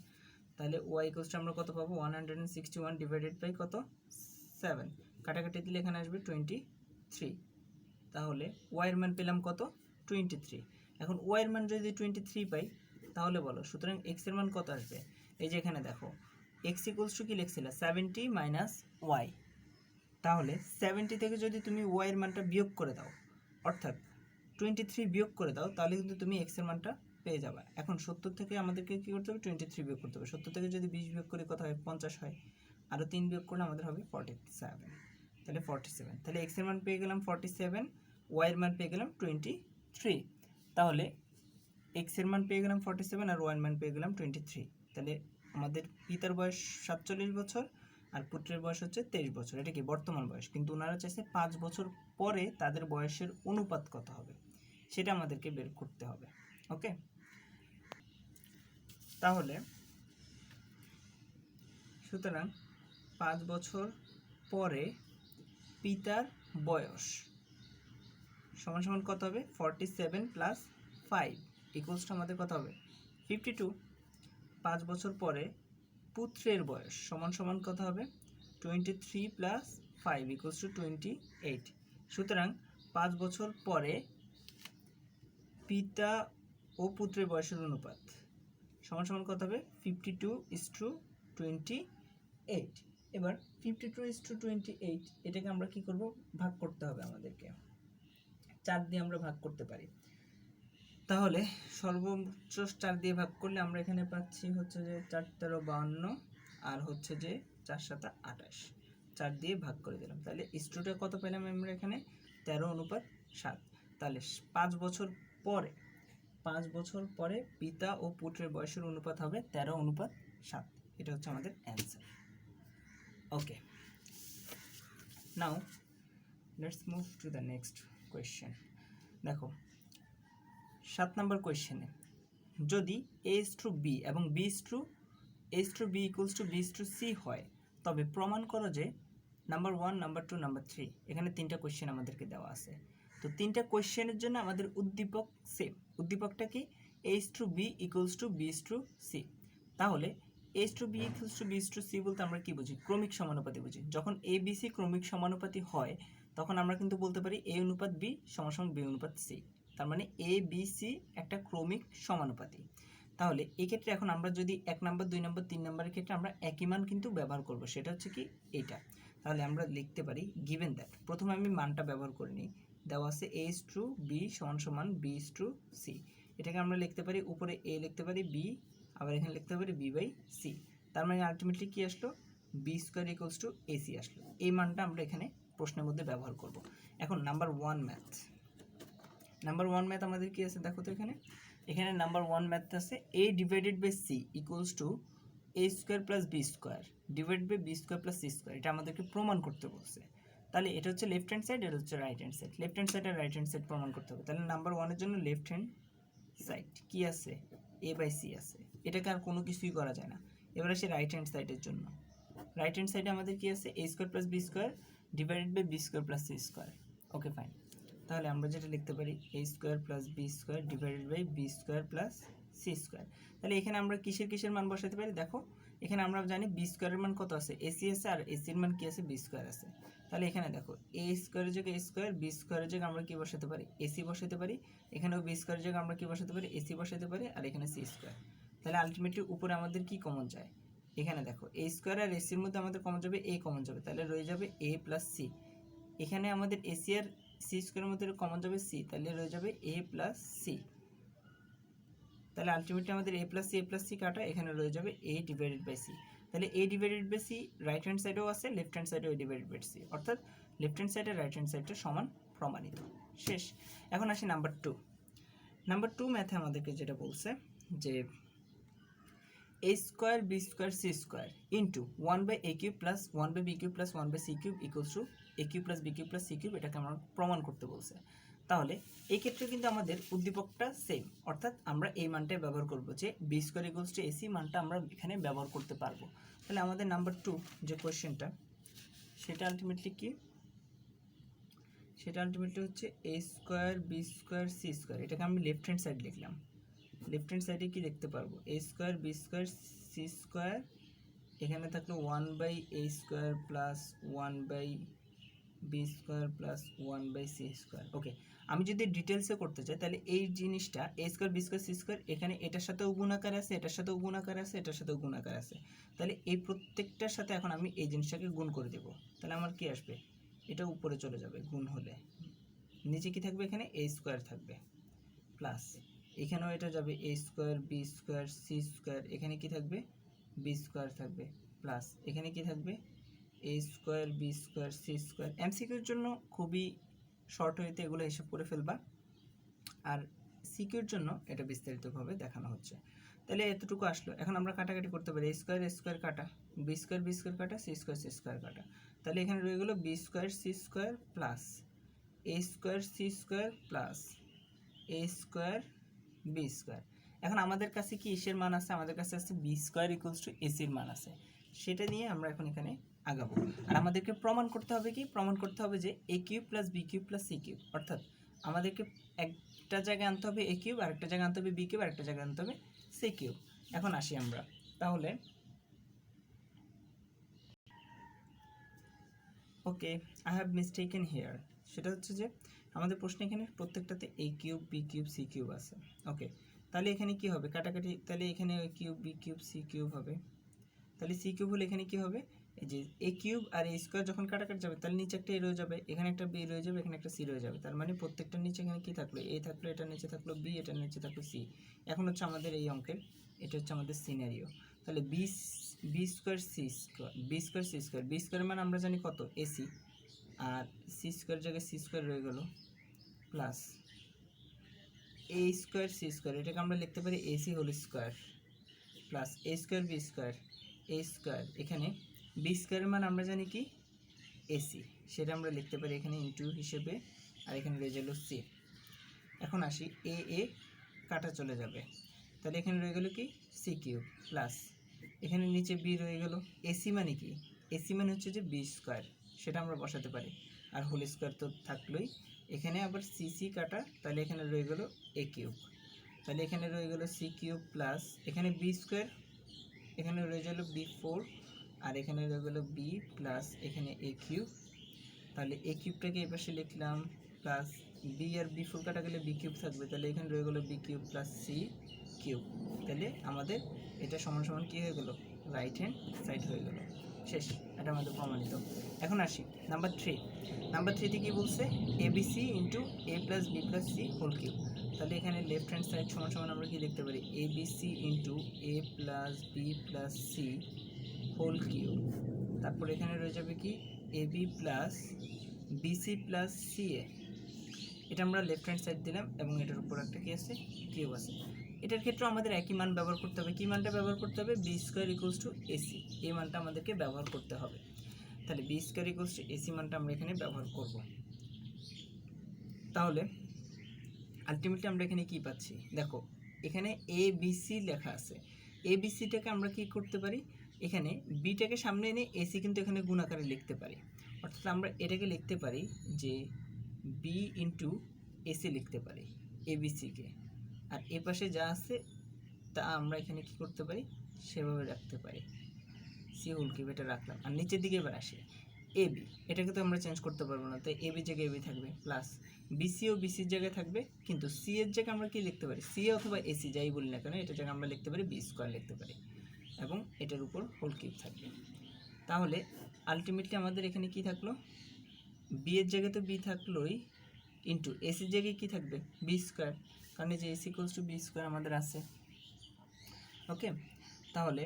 তাহলে y ইকুয়ালস টু আমরা কত পাবো 161 ডিভাইডেড বাই কত 7, কাটাকাটি দিলে এখানে আসবে 23। তাহলে y এর মান পেলাম কত 23। এখন y এর মান যদি 23 পাই তাহলে বলো সুতরাং x এর মান কত আসবে? এই যে এখানে দেখো x ইকুয়ালস টু কি লিখছিল 70 মাইনাস y। তাহলে 70 থেকে যদি তুমি y এর মানটা বিয়োগ করে দাও, অর্থাৎ 23 বিয়োগ করে দাও, তাহলে কিন্তু তুমি x এর মানটা পেয়ে যাবে। এখন 70 থেকে আমাদেরকে কি করতে হবে 23 বিয়োগ করতে হবে। 70 থেকে যদি 20 বিয়োগ করি কত হয় 50 হয়, আরও 3 বিয়োগ করলে আমাদের হবে 47। তাহলে 47, তাহলে x এর মান পেয়ে গেলাম 47, y এর মান পেয়ে গেলাম 23। তাহলে x এর মান পেয়ে গেলাম 47 আর y এর মান পেয়ে গেলাম 23। তাহলে আমাদের পিতার বয়স 47 বছর আর পুত্রের বয়স হচ্ছে 23 বছর। এটা কি বর্তমান বয়স, কিন্তু ওনারা চাইছে 5 বছর পরে তাদের বয়সের অনুপাত কত হবে সেটা আমাদেরকে বের করতে হবে। ওকে, তাহলে সুতরাং 5 বছর পরে পিতার বয়স সমান সমান কত হবে 47 প্লাস 5 ইকুয়ালস টু আমাদের কত হবে 52। 5 বছর পরে পুত্রের বয়স সমান সমান কত হবে 23 প্লাস 5 ইকুয়ালস টু 28। সুতরাং 5 বছর পরে পিতা ও পুত্রের বয়সের অনুপাত সমান সমান কত হবে 52:28। এবার 52:28 এটাকে আমরা কি করব ভাগ করতে হবে আমাদেরকে, 4 দিয়ে আমরা ভাগ করতে পারি। তাহলে সর্বোচ্চ 4 দিয়ে ভাগ করলে আমরা এখানে পাচ্ছি হচ্ছে যে 4 13 52 আর হচ্ছে যে 4 7 28। 4 দিয়ে ভাগ করে দিলাম, তাহলে স্টুটা কত পেলাম আমরা এখানে 13:7। তাহলে 5 বছর পরে পিতা ও পুত্রের বয়সের অনুপাত হবে 13:7। এটা হচ্ছে আমাদের answer. Okay, now let's move to the next question. দেখো 7 নম্বর কোয়েশ্চেনে যদি a/b এবং b/b ইকুয়ালস টু b/c হয় তবে প্রমাণ করো যে নাম্বার 1, নাম্বার 2, নাম্বার 3, এখানে 3টা কোয়েশ্চেন আমাদেরকে দেওয়া আছে। তো 3টা কোয়েশ্চেনের জন্য আমাদের উদ্দীপক সেম। উদ্দীপকটা কি a/b ইকুয়ালস টু b/c। তাহলে a/b ইকুয়ালস টু b/c বলতে আমরা কি বুঝি ক্রমিক সমানুপাতি বুঝি। যখন a b c ক্রমিক সমানুপাতি হয় তখন আমরা কিন্তু বলতে পারি a অনুপাত b সমান সমান b অনুপাত c। তার মানে a b c একটা ক্রমিক সমানুপাতি। তাহলে এই ক্ষেত্রে এখন আমরা যদি 1 নাম্বার 2 নাম্বার 3 নাম্বারের ক্ষেত্রে আমরা একই মান কিন্তু ব্যবহার করব, সেটা হচ্ছে কি এটা। তাহলে আমরা লিখতে পারি গিভেন দ্যাট, প্রথমে আমি মানটা ব্যবহার করে নিই, দেওয়া আছে a/b সমান সমান b/c। এটাকে আমরা লিখতে পারি উপরে a লিখতে পারি b, আবার এখানে লিখতে পারি b/c। তার মানে আলটিমেটলি কি আসলো b² ইকুয়ালস টু ac আসলো। এই মানটা আমরা এখানে প্রশ্নের মধ্যে ব্যবহার করব। এখন নাম্বার 1 ম্যাথ, আমাদের কি আছে দেখো তো, এখানে নাম্বার 1 ম্যাথ আছে a divided by c equals to a² plus b² divide by b² plus c²। এটা আমাদেরকে প্রমাণ করতে বলছে। তাহলে এটা হচ্ছে লেফট হ্যান্ড সাইড, এটা হচ্ছে right hand side. Left hand side আর রাইট হ্যান্ড সাইড প্রমাণ করতে হবে। তাহলে নাম্বার 1 এর জন্য লেফট হ্যান্ড সাইড কি আছে a/c আছে, এটাকে আর কোনো কিছুই করা যায় না। এবার আসি রাইট হ্যান্ড সাইডের জন্য। রাইট হ্যান্ড সাইডে আমাদের কি আছে a² plus b² divided by b² plus c²। Okay fine, তাহলে আমরা যেটা লিখতে পারি a² plus b² divided by b² plus c²। তাহলে এখানে আমরা কিসের মান বসাতে পারি দেখো, এখানে আমরা জানি b² এর মান কত আছে ac আছে, আর ac এর মান কি আছে b² আছে। তাহলে এখানে দেখো a² এর জায়গায় a², b² এর জায়গায় আমরা কি বসাতে পারি ac বসাতে পারি, এখানেও b² এর জায়গায় আমরা কি বসাতে পারি ac বসাতে পারি, আর এখানে c²। তাহলে আলটিমেটলি উপরে আমাদের কি কমন যায়, এখানে দেখো a² আর ac এর মধ্যে আমাদের কমন যাবে a কমন যাবে, তাহলে রয়ে যাবে a প্লাস c। এখানে আমাদের ac আর c² এর মধ্যে কমন যাবে c, তাহলে রয়ে যাবে a প্লাস c। তাহলে আলটিমেটলি আমাদের a প্লাস c কাটা, এখানে রয়ে যাবে a ডিভাইডেড বাই c। তাহলে a divided by c right hand সাইডেও আছে, লেফট হ্যান্ড সাইডেও a ডিভাইডেড বাই c, অর্থাৎ লেফট হ্যান্ড সাইড আর রাইট হ্যান্ড সাইডটা সমান প্রমাণিত। শেষ। এখন আসি নাম্বার 2। নাম্বার 2 ম্যাথে আমাদেরকে যেটা বলছে যে a square B square C square into 1/a³ plus 1/b³ plus 1/c³ equals to a³ plus b³ plus c³, এটাকে আমরা প্রমাণ করতে বলছে। তাহলে এই ক্ষেত্রে কিন্তু আমাদের উদ্দীপকটা সেম, অর্থাৎ আমরা এই মানটাই ব্যবহার করব যে B square equals to AC মানটা আমরা এখানে ব্যবহার করতে পারবো। তাহলে আমাদের নাম্বার 2 যে কোয়েশ্চেনটা সেটা আলটিমেটলি কি, সেটা আলটিমেটলি হচ্ছে a square B square C square, এটাকে আমি লেফট হ্যান্ড সাইড লিখলাম। লেফট হ্যান্ড সাইডে কি লিখতে পারবো, a square B square C square, এখানে থাকলো 1/a square plus 1/b square plus 1/c square. Okay, আমি যদি ডিটেলসে করতে চাই তাহলে এই জিনিসটা a square B square C square এখানে এটার সাথেও গুণাকার আছে, এটার সাথেও গুণাকার আছে, এটার সাথেও গুণাকার আছে। তাহলে এই প্রত্যেকটার সাথে এখন আমি এই জিনিসটাকে গুণ করে দেব। তাহলে আমার কি আসবে, এটা উপরে চলে যাবে গুণ হলে, নিচে কি থাকবে, এখানে a স্কোয়ার থাকবে প্লাস এখানেও এটা যাবে a square B square C square, এখানে কি থাকবে বি স্কোয়ার থাকবে প্লাস এখানে কি থাকবে a square B square C square. এমসিকিউর জন্য খুবই শর্ট হইতে এগুলো হিসাব করে ফেলবা, আর সিকিউর জন্য এটা বিস্তারিতভাবে দেখানো হচ্ছে। তাহলে এতটুকু আসলো। এখন আমরা কাটাকাটি করতে পারি, a স্কোয়ার কাটা, বি স্কোয়ার কাটা, সি স্কোয়ার কাটা। তাহলে এখানে রয়ে গেলো B square C square plus a square C square plus a square B square. এখন আমাদের কাছে কি এর মান আছে, আমাদের কাছে আছে বি স্কোয়ার ইকুয়ালস টু এসির মান আছে, সেটা নিয়ে আমরা এখন এখানে আগাবো। আর আমাদেরকে প্রমাণ করতে হবে কি, প্রমাণ করতে হবে যে a³ plus b³ plus c³, অর্থাৎ আমাদেরকে একটা জায়গায় আনতে হবে a³ আর একটা জায়গায় আনতে হবে b³ আর একটা জায়গায় আনতে হবে c³। এখন আসি আমরা তাহলে, okay I have mistaken here, সেটা হচ্ছে যে আমাদের প্রশ্ন এখানে প্রত্যেকটাতে a³ b³ c³ আছে। ওকে, তাহলে এখানে কি হবে কাটাকাটি, তাহলে এখানে a³ b³ c³ হবে, তাহলে c³ হলে এখানে কি হবে, এই যে a³ আর a স্কোয়ার যখন কাটাকাটি যাবে তাহলে নিচে একটা a রয়ে যাবে, এখানে একটা b রয়ে যাবে, এখানে একটা c রয়ে যাবে। তার মানে প্রত্যেকটার নিচে এখানে কি থাকলো, a থাকলো, এটার নিচে থাকলো b, এটার নিচে থাকলো c। এখন হচ্ছে আমাদের এই অঙ্কের এটা হচ্ছে আমাদের সিনারিও। তাহলে B square C square, B square C square, B square মানে আমরা জানি কত এসি, আর সি স্কোয়ার জায়গায় সি স্কোয়ার রয়ে গেল plus A square C square, এটাকে আমরা লিখতে পারি AC whole square plus A square B square, A square, এখানে বি স্কোয়ারের মান আমরা জানি কি এসি, সেটা আমরা লিখতে পারি এখানে ইন্টু হিসেবে, আর এখানে রয়ে গেল সি। এখন আসি এ এ কাটা চলে যাবে, তাহলে এখানে রয়ে গেল কি c³ প্লাস এখানে নিচে বি রয়ে গেল, এসি মানে কি, এসি মানে হচ্ছে যে বি স্কোয়ার, সেটা আমরা বসাতে পারি, আর হোল স্কোয়ার তো থাকলোই। এখানে আবার সি কাটা, তাহলে এখানে রয়ে গেল a³, তাহলে এখানে রয়ে গেল c³ প্লাস এখানে বি স্কোয়ার, এখানে রয়ে গেল b4, আর এখানে রয়ে গেল বি প্লাস এখানে a³, তাহলে a³ এই পাশে লিখলাম প্লাস বি আর b4 কাটা গেলে b³ থাকবে, তাহলে এখানে রয়ে গেল b³ প্লাস c³। তাহলে আমাদের এটা সমান সমান কি হয়ে গেল, রাইট হ্যান্ড সাইড হয়ে গেল। শেষ, এটা আমাদের প্রমাণিত। এখন আসি নাম্বার 3। নাম্বার 3তে কি বলছে, abc into a plus B plus C whole cube. তাহলে এখানে লেফট হ্যান্ড সাইড সমান সমান আমরা কি লিখতে পারি, abc into a plus B plus C whole cube. তারপর এখানে রয়ে যাবে কি ab plus BC plus CA, এটা আমরা লেফট হ্যান্ড সাইড দিলাম এবং এটার উপর একটা কি আছে কিউব আছে। এটার ক্ষেত্রে আমাদের একই মান ব্যবহার করতে হবে, কি মানটা ব্যবহার করতে হবে, B square equals to AC, এই মানটা আমাদেরকে ব্যবহার করতে হবে। তাহলে B square equals to AC মানটা আমরা এখানে ব্যবহার করব। তাহলে আলটিমেটলি আমরা এখানে কি পাচ্ছি, দেখো এখানে এ বি সি লেখা আছে, এ বি সিটাকে আমরা কি করতে পারি, এখানে বিটাকে সামনে এনে এসি কিন্তু এখানে গুণ আকারে লিখতে পারি, অর্থাৎ আমরা এটাকে লিখতে পারি যে বি ইন্টু এসি লিখতে পারি এবিসিকে, আর এ পাশে যা আছে তা আমরা এখানে কি করতে পারি সেভাবে রাখতে পারি, সি হোল কিউব এটা রাখলাম। আর নিচের দিকে এবার আসে এবি, এটাকে তো আমরা চেঞ্জ করতে পারবো না, তাই এবি জায়গায় এবি থাকবে প্লাস বিসি ও বিসির জায়গায় থাকবে, কিন্তু সি এর জায়গায় আমরা কি লিখতে পারি, সি অথবা এসি যাই বলি না কেন এটার জায়গায় আমরা লিখতে পারি বি স্কোয়ার লিখতে পারি, এবং এটার উপর হোল কিউব থাকবে। তাহলে আলটিমেটলি আমাদের এখানে কি থাকলো, বি এর জায়গায় তো বি থাকলোই, ইন্টু এসির জায়গায় কি থাকবে বি স্কোয়ার, কারণ এই যে AC equals to B square আমাদের আছে। ওকে, তাহলে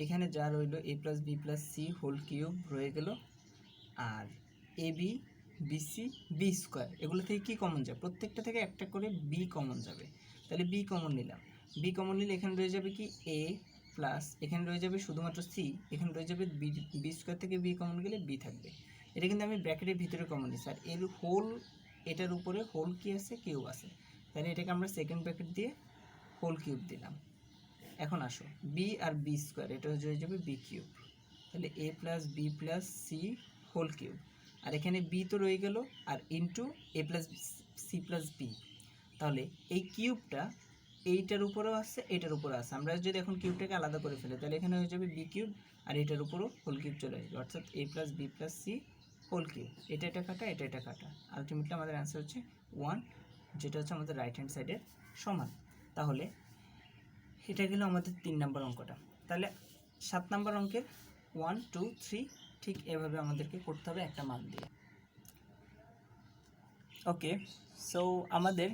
এখানে যা রইলো A plus B plus C whole cube রয়ে গেল, আর A B BC B square, এগুলো থেকে কী কমন যাবে? প্রত্যেকটা থেকে একটা করে বি কমন যাবে। তাহলে বি কমন নিলাম, বি কমন নিলে এখানে রয়ে যাবে কি এ প্লাস এখানে রয়ে যাবে শুধুমাত্র সি, এখানে রয়ে যাবে বি, বি স্কোয়ার থেকে বি কমন গেলে বি থাকবে। এটা কিন্তু আমি ব্র্যাকেটের ভিতরে কমন নিচ্ছি, আর এর হোল এটার উপরে হোল কি আছে? কিউব আছে। তাহলে এটাকে আমরা সেকেন্ড ব্র্যাকেট দিয়ে হোল কিউব দিলাম। এখন আসো বি আর বি স্কোয়ার, এটা হয়ে যাবে বি কিউব। তাহলে A plus B plus C whole cube, আর এখানে বি তো রয়ে গেল, আর into A plus C plus B. তাহলে এই কিউবটা এইটার উপরেও আছে, এটার উপরে আছে। আমরা যদি এখন কিউবটাকে আলাদা করে ফেলি তাহলে এখানে হয়ে যাবে বি কিউব, আর এটার উপরও হোল কিউব চলে আসবে, অর্থাৎ A plus B plus C whole cube. এটা কাটা, এটা কাটা, আলটিমেটলি আমাদের অ্যান্সার হচ্ছে 1, যেটা হচ্ছে আমাদের রাইট হ্যান্ড সাইডের সমান। তাহলে এটা গেল আমাদের 3 নম্বর অঙ্কটা। তাহলে 7 নম্বর অঙ্কের 1, 2, 3 ঠিক এভাবে আমাদেরকে করতে হবে একটা মান দিয়ে। ওকে, সো আমাদের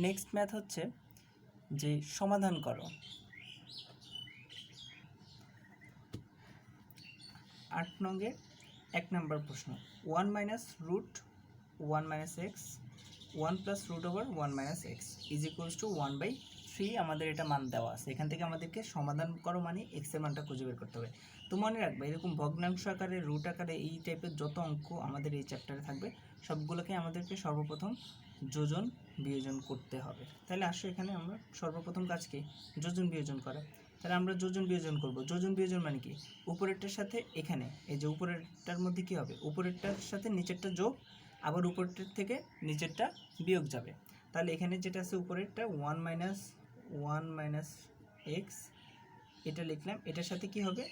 নেক্সট ম্যাথ হচ্ছে যে সমাধান করো 8 নঙ্গের 1 নম্বর প্রশ্ন। 1 minus root 1 minus x 1 plus root over 1 minus x is equals to 1/3 আমাদের এটা মান দেওয়া আছে। এখান থেকে আমাদেরকে সমাধান করো মানে এক্সের মানটা খুঁজে বের করতে হবে। তো মনে রাখবে এরকম ভগ্নাংশ আকারে, রুট আকারে, এই টাইপের যত অঙ্ক আমাদের এই চ্যাপ্টারে থাকবে সবগুলোকে আমাদেরকে সর্বপ্রথম যোজন বিয়োজন করতে হবে। তাহলে আসো এখানে আমরা সর্বপ্রথম কাজ কি? যোজন বিয়োজন করা। তাহলে আমরা যোজন বিয়োজন করব। যোজন বিয়োজন মানে কি? উপরেরটার সাথে এখানে এই যে উপরেরটার মধ্যে কি হবে? উপরেরটার সাথে নিচেরটা যোগ, আবার উপরেরটার থেকে নিচেরটা বিয়োগ যাবে। তাহলে এখানে যেটা আছে উপরেরটা 1 মাইনাস এক্স, এটা লিখলাম, এটার সাথে কি হবে?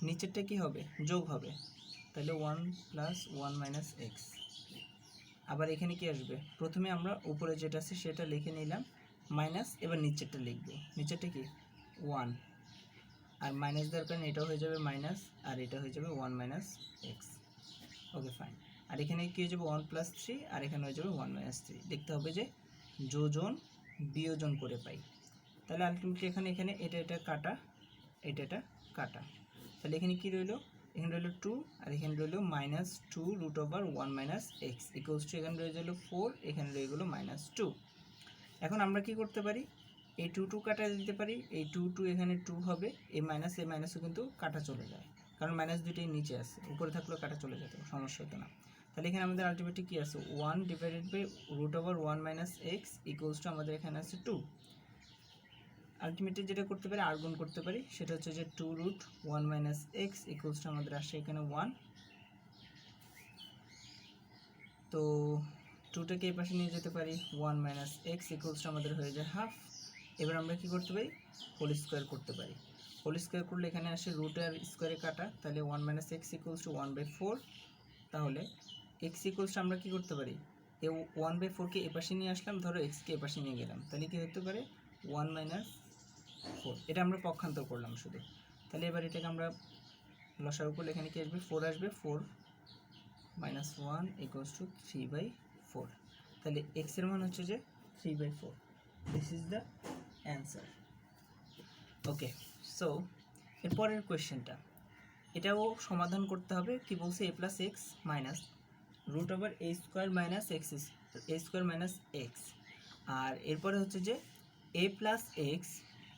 নিচেরটা কি হবে? যোগ হবে। তাহলে 1 প্লাস 1 মাইনাস এক্স। আবার এখানে কি আসবে? প্রথমে আমরা উপরে যেটা আছে সেটা লিখে নিলাম মাইনাস, এবার নিচেরটা লিখবো। নিচেরটা কি? 1, আর মাইনাস দেওয়ার কারণে এটাও হয়ে যাবে মাইনাস, আর এটা হয়ে যাবে 1 মাইনাস এক্স। Okay fine. আর এখানে কি হয়ে যাবে? 1 প্লাস 3, আর এখানে হয়ে যাবে 1 মাইনাস 3। দেখতে হবে যে যোজন বিয়োজন করে পাই। তাহলে আলটিমেটলি এখানে এটা কাটা, এটা কাটা। তাহলে এখানে কি রইলো? এখানে রইলো 2, আর এখানে রইলো minus 2 root over 1 minus x equals to এখানে রয়ে গেলো 4, এখানে রয়ে গেলো মাইনাস 2। এখন আমরা কি করতে পারি? এই 2 কাটা দিতে পারি, এই 2 এখানে 2 হবে, এই মাইনাসও কিন্তু কাটা চলে যায়, কারণ মাইনাস দুইটাই নিচে আছে, উপরে থাকলেও কাটা চলে যেত, সমস্যা হতো না। তাহলে এখানে আমাদের আলটিমেটলি কি আছে? 1 divided by root over 1 minus x equals to আমাদের এখানে আছে 2। আলটিমেটলি যেটা করতে পারি, আর গুণ করতে পারি, সেটা হচ্ছে যে 2 root 1 minus x equals to আমাদের আসছে এখানে 1। তো 2টাকে এই পাশে নিয়ে যেতে পারি, 1 মাইনাস এক্স ইকুয়ালস টু আমাদের হয়ে যায় হাফ। এবার আমরা কি করতে পারি? হোল স্কোয়ার করতে পারি। হোল স্কোয়ার করলে এখানে আসে রুট আর স্কোয়ারে কাটা, তাহলে 1 মাইনাস এক্স ইকুয়ালস টু 1/4। তাহলে এক্স ইকুয়ালস টু আমরা কি করতে পারি? এই 1/4কে এ পাশে নিয়ে আসলাম, ধরো এক্সকে এ পাশে নিয়ে গেলাম, তাহলে কি হতে পারে? 1 মাইনাস 4। এটা আমরা পক্ষান্তর করলাম শুধু। তাহলে এবার এটাকে আমরা লসাগু করলে এখানে কি আসবে? 4 আসবে। 4 মাইনাস 1 ইকুয়ালস টু 3/4। তাহলে এক্স এর মান হচ্ছে যে 3/4। This is the answer. Okay, so এরপরের কোয়েশ্চেনটা, এটাও সমাধান করতে হবে। কি বলছে? A plus x minus root over A square minus x, A square minus x. আর এরপরে হচ্ছে যে A plus x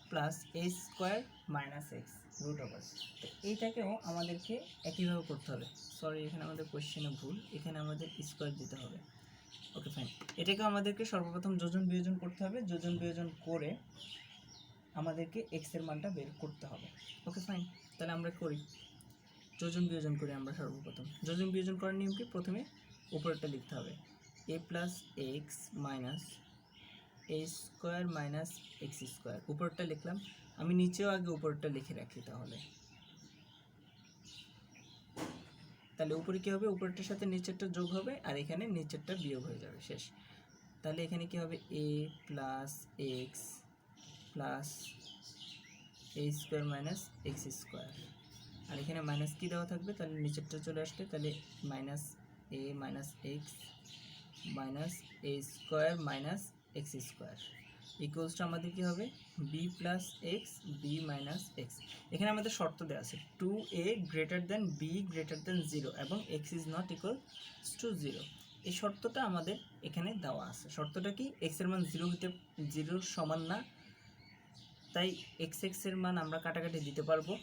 plus A square minus x root over. তো এইটাকেও আমাদেরকে একইভাবে করতে হবে। সরি, এখানে আমাদের কোয়েশ্চেনে ভুল, এখানে আমাদের স্কোয়ার দিতে হবে। Okay fine. এটাকেও আমাদেরকে সর্বপ্রথম যোজন বিয়োজন করতে হবে। যোজন বিয়োজন করে আমাদেরকে এক্স এর মানটা বের করতে হবে। ওকে ফাইন, তাহলে আমরা করি, যোজন বিয়োজন করি আমরা সর্বপ্রথম। যোজন বিয়োজন করার নিয়ম কি? প্রথমে উপরেরটা লিখতে হবে, এ প্লাস এক্স মাইনাস এ স্কোয়ার মাইনাস এক্স স্কোয়ার। উপরেরটা লিখলাম, আমি নিচেও আগে উপরেরটা লিখে রাখি। তাহলে উপরে কি হবে? উপরেরটার সাথে নিচেরটা যোগ হবে, আর এখানে নিচেরটা বিয়োগ হয়ে যাবে, শেষ। তাহলে এখানে কি হবে? এ plus x plus A square minus x square, আর এখানে মাইনাস কি দেওয়া থাকবে? তাহলে নিচেরটা চলে আসলে তাহলে minus a minus x minus A square minus x square. Equals to আমাদের কি হবে B plus x B minus x. এখানে আমাদের শর্ত দেওয়া আছে 2a greater than b greater than 0 এবং x is not equals to 0। এই শর্তটা আমাদের এখানে দেওয়া আছে। শর্তটা কি, এক্সের মান 0 সমান না, তাই এক্সের মান আমরা কাটাকাটি দিতে পারবো।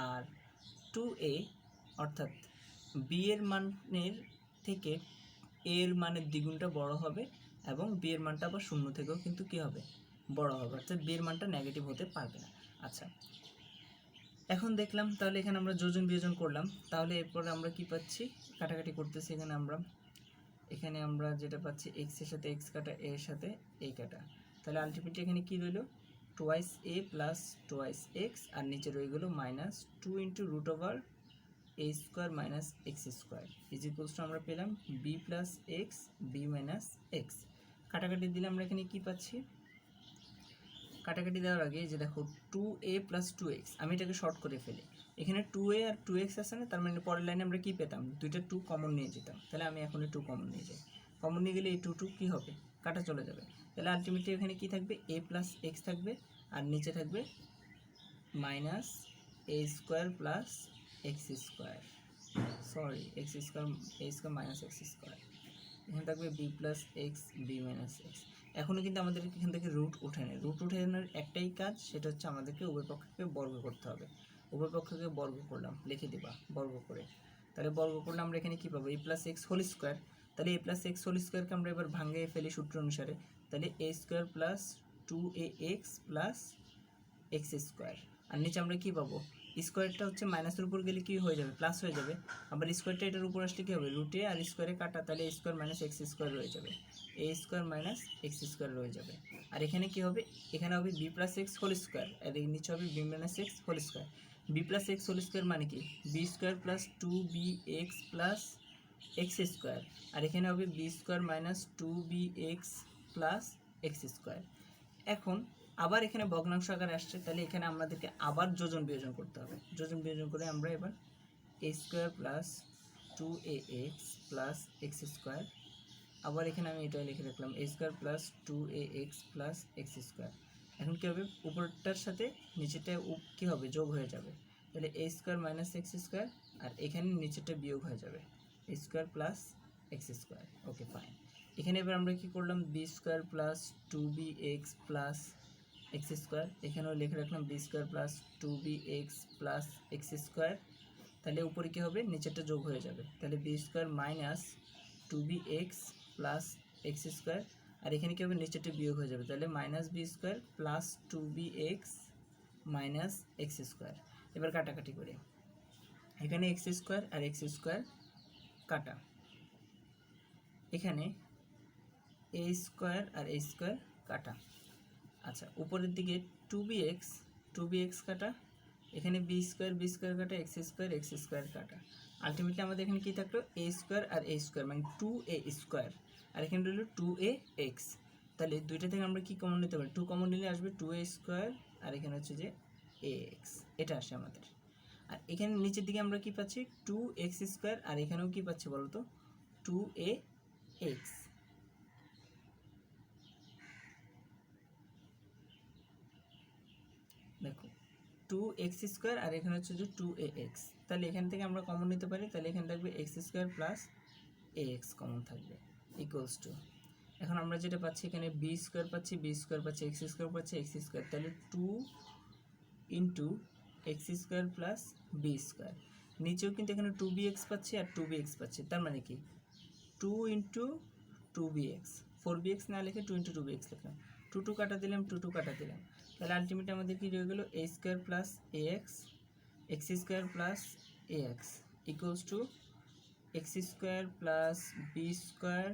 আর 2a অর্থাৎ বি এর মানের থেকে এ এর মানের দ্বিগুণটা বড় হবে এবং বি এর মানটা আবার শূন্য থেকেও কিন্তু কি হবে বড় হবে, অর্থাৎ বি এর মানটা নেগেটিভ হতে পারবে না। আচ্ছা, এখন দেখলাম তাহলে এখানে আমরা যোজন বিয়োজন করলাম, তাহলে এরপর আমরা কি পাচ্ছি, কাটাকাটি করতেছি এখানে আমরা যেটা পাচ্ছি এক্স এর সাথে এক্স কাটা, এর সাথে এ কাটা, তাহলে আলটিমেটলি এখানে কি রইল twice a plus twice x, আর নিচে রয়ে গেল minus 2 into root over A square minus x square is equals to আমরা পেলাম b plus x B minus x. কাটাকাটি দিলে আমরা এখানে কি পাচ্ছি, কাটাকাটি দেওয়ার আগে যে দেখো 2a প্লাস 2x, আমি এটাকে শর্ট করে ফেলি, এখানে 2a আর 2x আছে না, তার মানে পরের লাইনে আমরা কি পেতাম, দুইটা 2 কমন নিয়ে যেতাম, তাহলে আমি এখন 2 কমন নিয়ে যাই, কমন নিয়ে গেলে এই 2 কী হবে, কাটা চলে যাবে, তাহলে আলটিমেটলি এখানে কি থাকবে a প্লাস এক্স থাকবে, আর নিচে থাকবে minus A square plus x square, sorry x square A square minus x square, এখানে থাকবে B plus x B minus x. এখনও কিন্তু আমাদের এখান থেকে রুট উঠে নেয়, রুট উঠে নেওয়ার একটাই কাজ, সেটা হচ্ছে আমাদেরকে উভয় পক্ষকে বর্গ করতে হবে। উভয় পক্ষকে বর্গ করলাম, লিখে দিবা বর্গ করে, তাহলে বর্গ করলে আমরা এখানে কী পাবো, এ প্লাস এক্স হোল স্কোয়ার, তাহলে এ প্লাস এক্স হোল স্কোয়ারকে আমরা এবার ভাঙিয়ে ফেলি সূত্র অনুসারে, তাহলে A square plus 2ax plus x square, আর নিচে আমরা কী পাবো, স্কোয়ারটা হচ্ছে মাইনাসের উপর গেলে কি হয়ে যাবে, প্লাস হয়ে যাবে, আবার স্কোয়ারটা এটার উপর আসলে কী হবে, রুটে আর স্কোয়ারে কাটা, তাহলে A square minus x square রয়ে যাবে, A square minus x square রয়ে যাবে, আর এখানে কি হবে, এখানে হবে B plus x whole square, আর এই নিচে হবে B minus x whole square. B plus x whole square মানে কি, B square plus 2bx plus x square, আর এখানে হবে B square minus 2bx plus x square. এখন আবার এখানে ভগ্নাংশ আকারে আসছে, তাহলে এখানে আমাদেরকে আবার যোজন বিয়োজন করতে হবে, যোজন বিয়োজন করে আমরা এবার A square plus 2ax plus x square, আবার এখানে আমি এটাই লিখে রাখলাম A square plus 2ax plus x square. এখন কী হবে, উপরটার সাথে নিচেটা কী হবে, যোগ হয়ে যাবে, তাহলে A square minus x square, আর এখানে নিচেটা বিয়োগ হয়ে যাবে A square plus x square. Okay fine, এখানে এবার আমরা কী করলাম, B square plus 2bx plus x square, এখানেও লিখে রাখলাম B square plus 2bx plus x square, তাহলে উপরে কী হবে, নিচেরটা যোগ হয়ে যাবে, তাহলে B square minus 2bx plus x square, আর এখানে কী হবে, নিচেরটা বিয়োগ হয়ে যাবে, তাহলে minus B square plus 2bx minus x square. এবার কাটাকাটি করে এখানে এক্স স্কোয়ার আর এক্স স্কোয়ার কাটা, এখানে এ স্কোয়ার আর এ স্কোয়ার কাটা। আচ্ছা, উপরের দিকে 2bx কাটা, এখানে বি স্কোয়ার কাটা, এক্স স্কোয়ার কাটা, আলটিমেটলি আমাদের এখানে কী থাকলো, এ স্কোয়ার আর এ স্কোয়ার মানে 2a স্কোয়ার, আর এখানে রইল 2ax, তাহলে দুইটা থেকে আমরা কি কমন নিতে পারি, 2 কমন নিলে আসবে 2a স্কোয়ার, আর এখানে হচ্ছে যে ax, এটা আসে আমাদের। আর এখানে নিচের দিকে আমরা কি পাচ্ছি, 2x স্কোয়ার, আর এখানেও কি পাচ্ছি বলতো, 2ax। দেখো 2x স্কোয়ার, আর এখানে হচ্ছে যে 2ax, তাহলে এখান থেকে আমরা কমন নিতে পারি, তাহলে এখানে থাকবে x square plus ax common থাকবে ইকুয়ালস টু, এখন আমরা যেটা পাচ্ছি এখানে বি স্কোয়ার পাচ্ছি এক্স স্কোয়ার পাচ্ছি এক্স স্কোয়ার, তাহলে 2 into x square plus B square, নিচেও কিন্তু এখানে 2bx পাচ্ছি আর 2bx পাচ্ছি, তার মানে কি 2 ইন্টু 2bx, 4bx না লিখে 2 ইন্টু 2bx লিখলাম, 2 কাটা দিলাম, 2 কাটা দিলাম, তাহলে আলটিমেটলি আমাদের কি রয়ে গেল, A square plus x square plus ax equals to x square plus B square,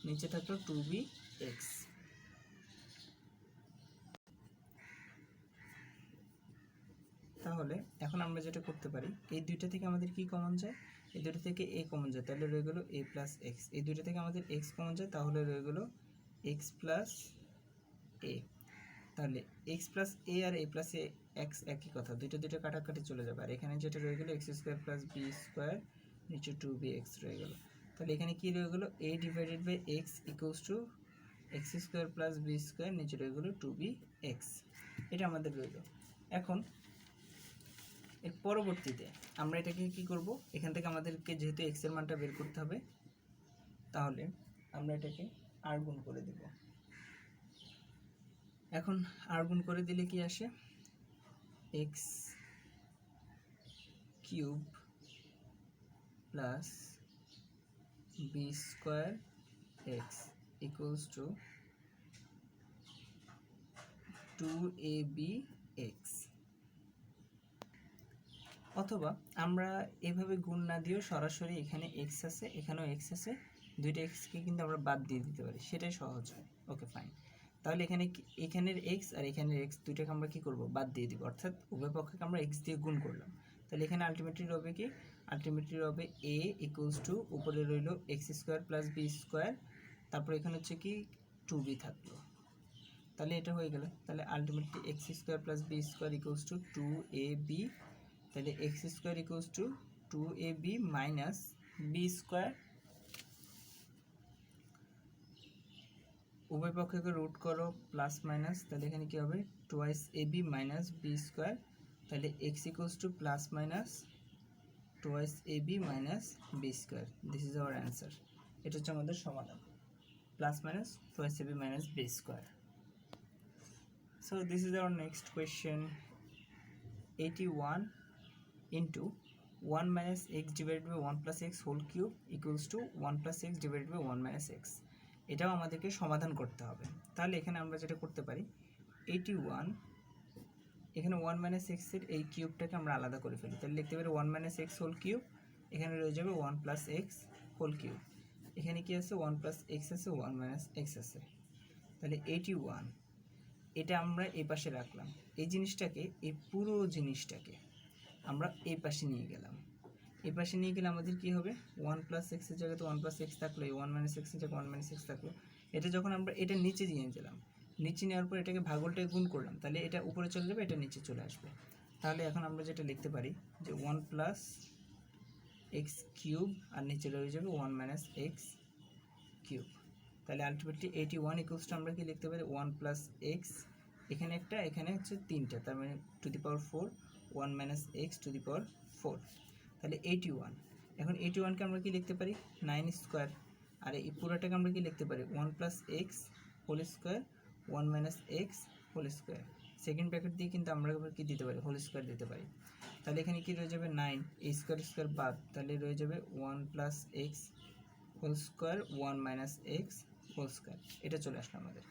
নিচে থাকলো 2bx। তাহলে এখন আমরা যেটা করতে পারি, এই দুইটা থেকে আমাদের কি কমন যায়, এই দুটো থেকে এ কমন যায়, তাহলে রয়ে গেল এ প্লাস এক্স, এই দুটো থেকে আমাদের এক্স কমন যায়, তাহলে রয়ে গেল এক্স প্লাস এ, তাহলে এক্স প্লাস এ আর এ প্লাস এ এক্স একই কথা, দুটো কাটাকাটি চলে যাবে, আর এখানে যেটা রয়ে গেল x square plus B square, নিচে 2bx রয়ে গেল, তাহলে এখানে কি রয়ে গেল, A divided by x equals to x square plus B square, নিচে রয়ে গেল 2bx। এটা আমাদের রইল। এখন এর পরবর্তীতে আমরা এটাকে কি করব, এখান থেকে আমাদেরকে যেহেতু এক্স এর মানটা বের করতে হবে, তাহলে আমরা এটাকে আর গুণ করে দেব। এখন আর গুণ করে দিলে কি আসে, x cube plus B square x equals to 2abx। অথবা আমরা এভাবে গুণ না দিয়েও সরাসরি এখানে এক্স আছে, এখানেও এক্স আছে, দুইটা এক্সকে কিন্তু আমরা বাদ দিয়ে দিতে পারি, সেটাই সহজ হয়। ওকে ফাইন। তাহলে এখানের এক্স আর এখানের এক্স দুইটাকে আমরা কি করব, বাদ দিয়ে দিব, অর্থাৎ উভয় পক্ষকে আমরা এক্স দিয়ে গুণ করলাম। তাহলে এখানে আলটিমেটলি হবে কি, আলটিমেটলি হবে এ ইকুয়ালস টু, উপরে রইল x square plus B square, তারপর এখানে হচ্ছে কি 2b থাকলো। তাহলে এটা হয়ে গেল। তাহলে ultimately x square plus B square equals to 2ab। তাহলে x square equals to 2ab minus B square, উভয় পক্ষকে রুট করো প্লাস মাইনাস, তাহলে এখানে কি হবে twice ab minus B square. তাহলে x equals to plus minus twice ab minus B square. This is our answer. এটা হচ্ছে আমাদের সমাধান, plus minus twice ab minus B square. So this is our next question. 81 into 1 minus x divided by 1 plus x whole cube equals to 1 plus x divided by 1 minus x. এটাও আমাদেরকে সমাধান করতে হবে। তাহলে এখানে আমরা যেটা করতে পারি, 81 এখানে 1 minus x এর এই কিউবটাকে আমরা আলাদা করে ফেলি। তাহলে লিখতে পারি 1 minus x whole cube, এখানে রয়ে যাবে 1 plus x whole cube। এখানে কি আছে, 1 plus x আছে, 1 minus x আছে। তাহলে 81 এটা আমরা এই পাশে রাখলাম, এই জিনিসটাকে, এই পুরো জিনিসটাকে আমরা এই পাশে নিয়ে গেলাম। এই পাশে নিয়ে গেলে আমাদের কি হবে, 1 প্লাস এক্সের জায়গায় তো 1 প্লাস এক্স থাকলো, 1 মাইনাস এক্সের জায়গায় 1 মাইনাস এক্স থাকলো। এটা যখন আমরা এটা নিচে নিয়ে গেলাম, নিচে নেওয়ার পর এটাকে ভাগলটায় গুণ করলাম, তাহলে এটা উপরে চলে যাবে, এটা নিচে চলে আসবে। তাহলে এখন আমরা যেটা লিখতে পারি যে 1 প্লাস এক্স কিউব, আর নিচে রয়ে যাবে 1 মাইনাস এক্স কিউব। তাহলে আলটিমেটলি 81 ইকুয়ালস টু আমরা কি লিখতে পারি, 1 প্লাস এক্স, এখানে একটা, এখানে হচ্ছে তিনটা, তার মানে to the power 4, 1 minus x to the power 4। তাহলে 81। এখন 81কে আমরা কি লিখতে পারি, 9 স্কোয়ার, আর এই পুরোটাকে আমরা কি লিখতে পারি, 1 plus x whole square, 1 minus x whole square. Second bracket দিয়ে কিন্তু আমরা কি দিতে পারি, হোল স্কোয়ার দিতে পারি। তাহলে এখানে কি রয়ে যাবে, 9 এই স্কোয়ার স্কোয়ার বাদ, তাহলে রয়ে যাবে 1 plus x whole square, 1 minus x whole square. এটা চলে আসলো আমাদের।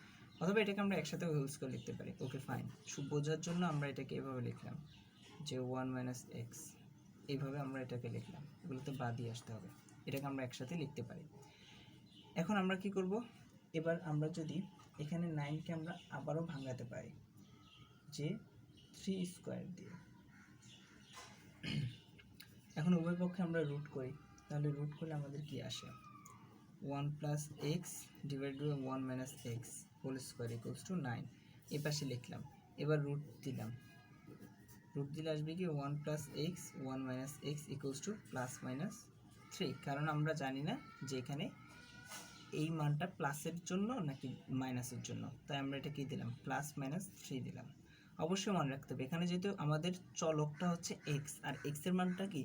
অথবা এটাকে আমরা একসাথে হোল স্কোয়ার লিখতে পারি। ওকে ফাইন, বোঝার জন্য আমরা এটাকে এভাবে লিখলাম যে 1 মাইনাস এক্স, এইভাবে আমরা এটাকে লিখলাম, এগুলোতে বাদই আসতে হবে, এটাকে আমরা একসাথে লিখতে পারি। এখন আমরা কি করব, এবার আমরা যদি এখানে 9কে আমরা আবারও ভাঙাতে পারি যে 3 স্কোয়ার দিয়ে। এখন উভয় পক্ষে আমরা রুট করি, তাহলে রুট করলে আমাদের কি আসে, 1 plus x divided by 1 minus x whole square equals to 9। এই পাশে লিখলাম, এবার রুট দিলাম, রুট দিলে আসবে কি 1 plus x 1 minus x equals to plus minus 3, কারণ আমরা জানি না যে এখানে এই মানটা প্লাসের জন্য নাকি মাইনাসের জন্য, তাই আমরা এটা কি দিলাম, প্লাস মাইনাস 3 দিলাম। অবশ্যই মনে রাখতে হবে এখানে যেহেতু আমাদের চলকটা হচ্ছে এক্স, আর এক্সের মানটা কি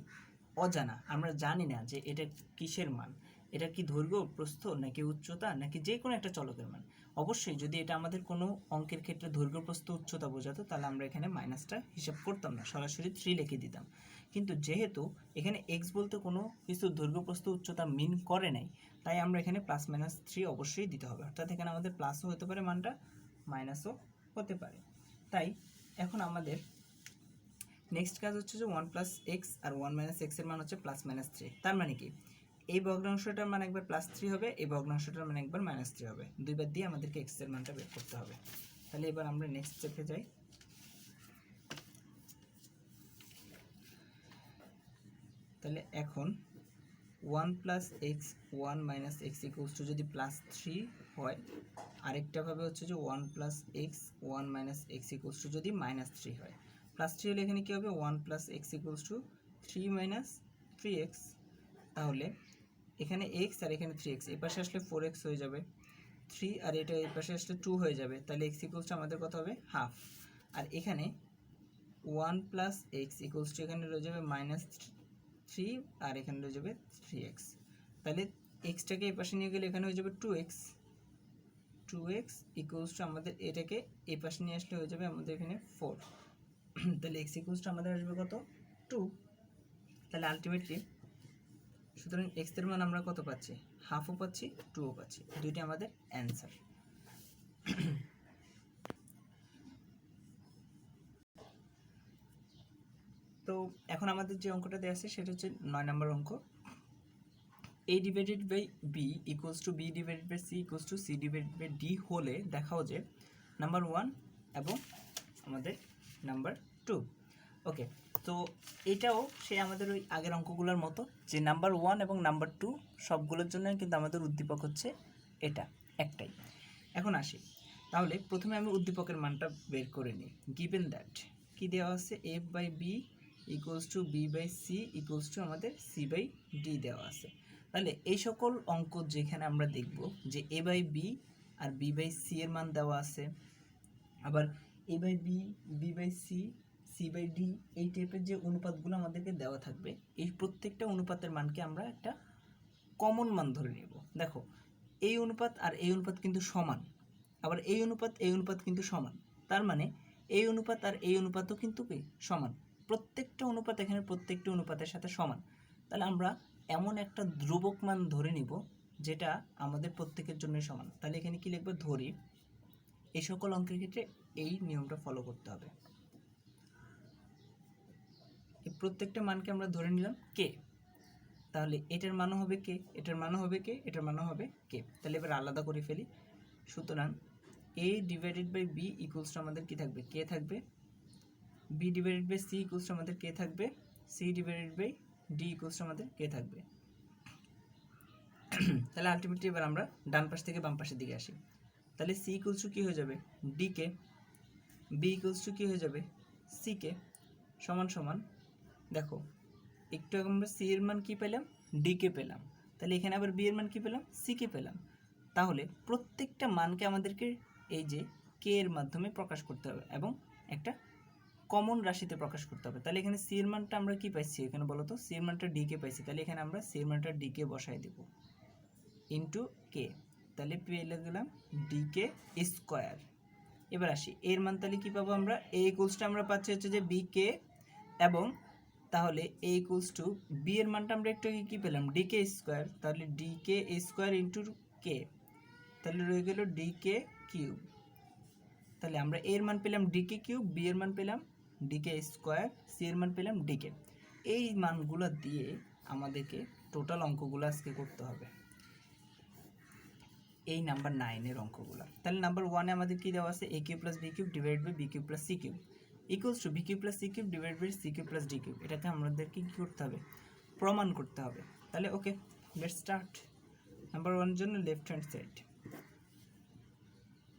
অজানা, আমরা জানি না যে এটা কিসের মান, এটা কি দৈর্ঘ্য, প্রস্থ, নাকি উচ্চতা, নাকি যে কোনো একটা চলকের মান। অবশ্যই যদি এটা আমাদের কোনো অঙ্কের ক্ষেত্রে দৈর্ঘ্য, প্রস্থ, উচ্চতা বোঝাতো, তাহলে আমরা এখানে মাইনাসটা হিসাব করতাম না, সরাসরি 3 লিখে দিতাম। কিন্তু যেহেতু এখানে এক্স বলতে কোনো কিছু দৈর্ঘ্য, প্রস্থ, উচ্চতা মিন করে নাই, তাই আমরা এখানে প্লাস মাইনাস 3 অবশ্যই দিতে হবে। অর্থাৎ এখানে আমাদের প্লাসও হতে পারে মানটা, মাইনাসও হতে পারে। তাই এখন আমাদের নেক্সট কাজ হচ্ছে যে 1 প্লাস এক্স আর 1 মাইনাস এক্স এর মান হচ্ছে প্লাস মাইনাস 3। তার মানে কি, এই ভগ্নাংশটার মান একবার প্লাস 3 হবে, এই ভগ্নাংশটার মান একবার মাইনাস 3 হবে, দুইবার দিয়ে আমাদেরকে এক্স এর মানটা বের করতে হবে। তাহলে এবার আমরা নেক্সট স্টেপে যাই। তাহলে এখন 1 plus x 1 minus x equals two যদি প্লাস 3 হয়, আরেকটা ভাবে হচ্ছে যে 1 plus x 1 minus x equals two যদি মাইনাস 3 হয়। প্লাস 3 হলে এখানে কী হবে, 1 plus x equals two 3 minus 3x। তাহলে এখানে x আর এখানে 3x, এই পাশে আসলে 4x হয়ে যাবে। 3 আর এটা এই পাশে আসলে 2 হয়ে যাবে, তাহলে x ইকুয়ালস টু আমাদের কত হবে হাফ। আর এখানে 1 প্লাস এক্স ইকুয়ালস টু এখানে রয়ে যাবে -3 আর এখানে রয়ে যাবে 3x। তাহলে এক্সটাকে এই পাশে নিয়ে গেলে এখানে হয়ে যাবে 2x ইকুয়ালস টু আমাদের এটাকে এই পাশে নিয়ে আসলে হয়ে যাবে আমাদের এখানে 4। তাহলে x ইকুয়ালস টু আমাদের আসবে কত 2। তাহলে আলটিমেটলি সুতরাং x এর মান আমরা কত পাচ্ছি, হাফও পাচ্ছি 2ও পাচ্ছি, দুইটা আমাদের অ্যান্সার। তো এখন আমাদের যে অঙ্কটা দেওয়া আছে সেটা হচ্ছে 9 নম্বর অঙ্ক। a divided by b equals to b divided by c equals to c divided by d হলে দেখাও যে নাম্বার 1 এবং আমাদের নাম্বার 2। ওকে, তো এটাও সে আমাদের ওই আগের অঙ্কগুলোর মতো যে নাম্বার 1 এবং নাম্বার 2 সবগুলোর জন্য কিন্তু আমাদের উদ্দীপক হচ্ছে এটা একটাই। এখন আসি, তাহলে প্রথমে আমি উদ্দীপকের মানটা বের করে নিই। গিভেন দ্যাট কি দেওয়া আছে, a by b equals to b by c equals to আমাদের c বাই d দেওয়া আছে। তাহলে এই সকল অঙ্ক যেখানে আমরা দেখব যে a বাই b আর b বাই c এর মান দেওয়া আছে, আবার a by b, b by c, c by d এই টাইপের যে অনুপাতগুলো আমাদেরকে দেওয়া থাকবে, এই প্রত্যেকটা অনুপাতের মানকে আমরা একটা কমন মান ধরে নেব। দেখো এই অনুপাত আর এই অনুপাত কিন্তু সমান, আবার এই অনুপাত কিন্তু সমান, তার মানে এই অনুপাত আর এই অনুপাতও কিন্তু কি সমান, প্রত্যেকটা অনুপাত এখানে প্রত্যেকটা অনুপাতের সাথে সমান। তাহলে আমরা এমন একটা ধ্রুবক মান ধরে নিব যেটা আমাদের প্রত্যেকের জন্য সমান। তাহলে এখানে কি লিখবো, ধরি। এই সকল অঙ্কের ক্ষেত্রে এই নিয়মটা ফলো করতে হবে। এই প্রত্যেকটা মানকে আমরা ধরে নিলাম কে, তাহলে এটার মানও হবে কে, এটার মানও হবে কে, এটার মানও হবে কে। তাহলে এবার আলাদা করে ফেলি। সুতরাং a divided by b equals to আমাদের কি থাকবে, কে থাকবে। b divided by c equals to আমাদের কে থাকবে। c divided by d equals to আমাদের কে থাকবে। তাহলে আলটিমেটলি এবার আমরা ডান পাশ থেকে বাম পাশের দিকে আসি। তাহলে c ইকুয়ালস টু কি হয়ে যাবে, d কে। b ইকুয়ালস টু কি হয়ে যাবে, c কে। সমান সমান দেখো একটু আগে আমরা c এর মান কি পেলাম, d কে পেলাম, তাহলে এখানে আবার b এর মান কি পেলাম, c কে পেলাম। তাহলে প্রত্যেকটা মানকে আমাদেরকে এই যে কে এর মাধ্যমে প্রকাশ করতে হবে এবং একটা কমন রাশিতে প্রকাশ করতে হবে। তাহলে এখানে c এর মানটা আমরা কি পাইছি, এখানে বলো তো c এর মানটা d কে পাইছি, তাহলে এখানে আমরা c এর মানটা d কে বসাই দেব ইনটু কে। তাহলে পেয়ে গেলাম d কে স্কয়ার। এবার আসি এর মান, তাহলে কি পাবো আমরা, a ইকুয়ালসটা আমরা পাচ্ছি হচ্ছে যে b কে, এবং তাহলে a ইকুয়ালস টু b এর মানটা আমরা একটু কি পেলাম, d কে স্কয়ার। তাহলে d কে স্কয়ার ইনটু কে, তাহলে রয়ে গেল d কে কিউব। তাহলে আমরা এর মান পেলাম d কে কিউব, b এর মান পেলাম d কে স্কয়ার, c এর মান পেলাম d কে। এই মানগুলো দিয়ে আমাদেরকে টোটাল অঙ্কগুলো আজকে করতে হবে, এই নাম্বার 9 এর অঙ্কগুলো। তাহলে নাম্বার 1 এ আমাদের কি দেওয়া আছে, a cube plus b cube divided by b cube plus c cube equals to b cube plus c cube divided by c cube plus d cube. এটাকে আমাদেরকে কি করতে হবে, প্রমাণ করতে হবে। তাহলে ওকে, লেটস স্টার্ট। নাম্বার 1 এর জন্য left hand side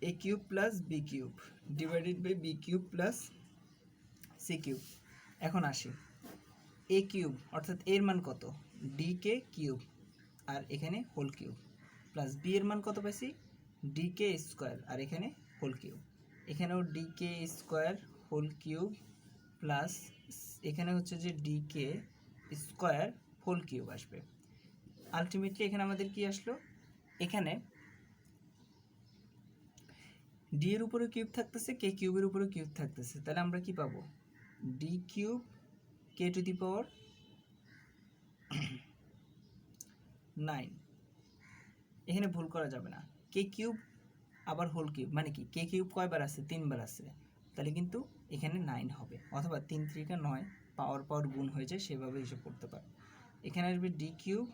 a cube plus b cube divided by b cube plus c cube. এখন আসি a কিউব অর্থাৎ এর মান কত, d কে কিউব আর এখানে হোল কিউব, প্লাস b এর মান কত পাইছি, d কে স্কয়ার আর এখানে হোল কিউব। এখানেও d কে স্কয়ার হোল কিউব প্লাস এখানে হচ্ছে যে d কে স্কয়ার হোল কিউব আসবে। আলটিমেটলি এখানে আমাদের কি আসলো, এখানে d এর উপরে কিউব থাকতেছে, কে কিউবের উপরে কিউব থাকতেছে, তাহলে আমরা কি পাবো, d কিউব কে টু দি পাওয়ার 9। এখানে ভুল করা যাবে না, কে কিউব আবার হোল কিউব মানে কি, কে কিউব কয়বার আছে, 3 বার আছে, তাহলে কিন্তু এখানে 9 হবে, অথবা 3 3 কা 9 পাওয়ার পাওয়ার গুণ হয়ে যায়, সেভাবে হিসাব করতে পারো। এখানে আসবে d কিউব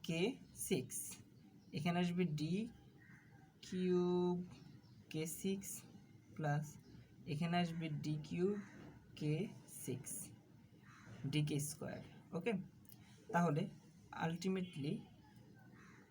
কে 6, এখানে আসবে d কিউব কে 6 প্লাস এখানে আসবে d কিউব কে 6 d কে স্কয়ার। ওকে, তাহলে আলটিমেটলি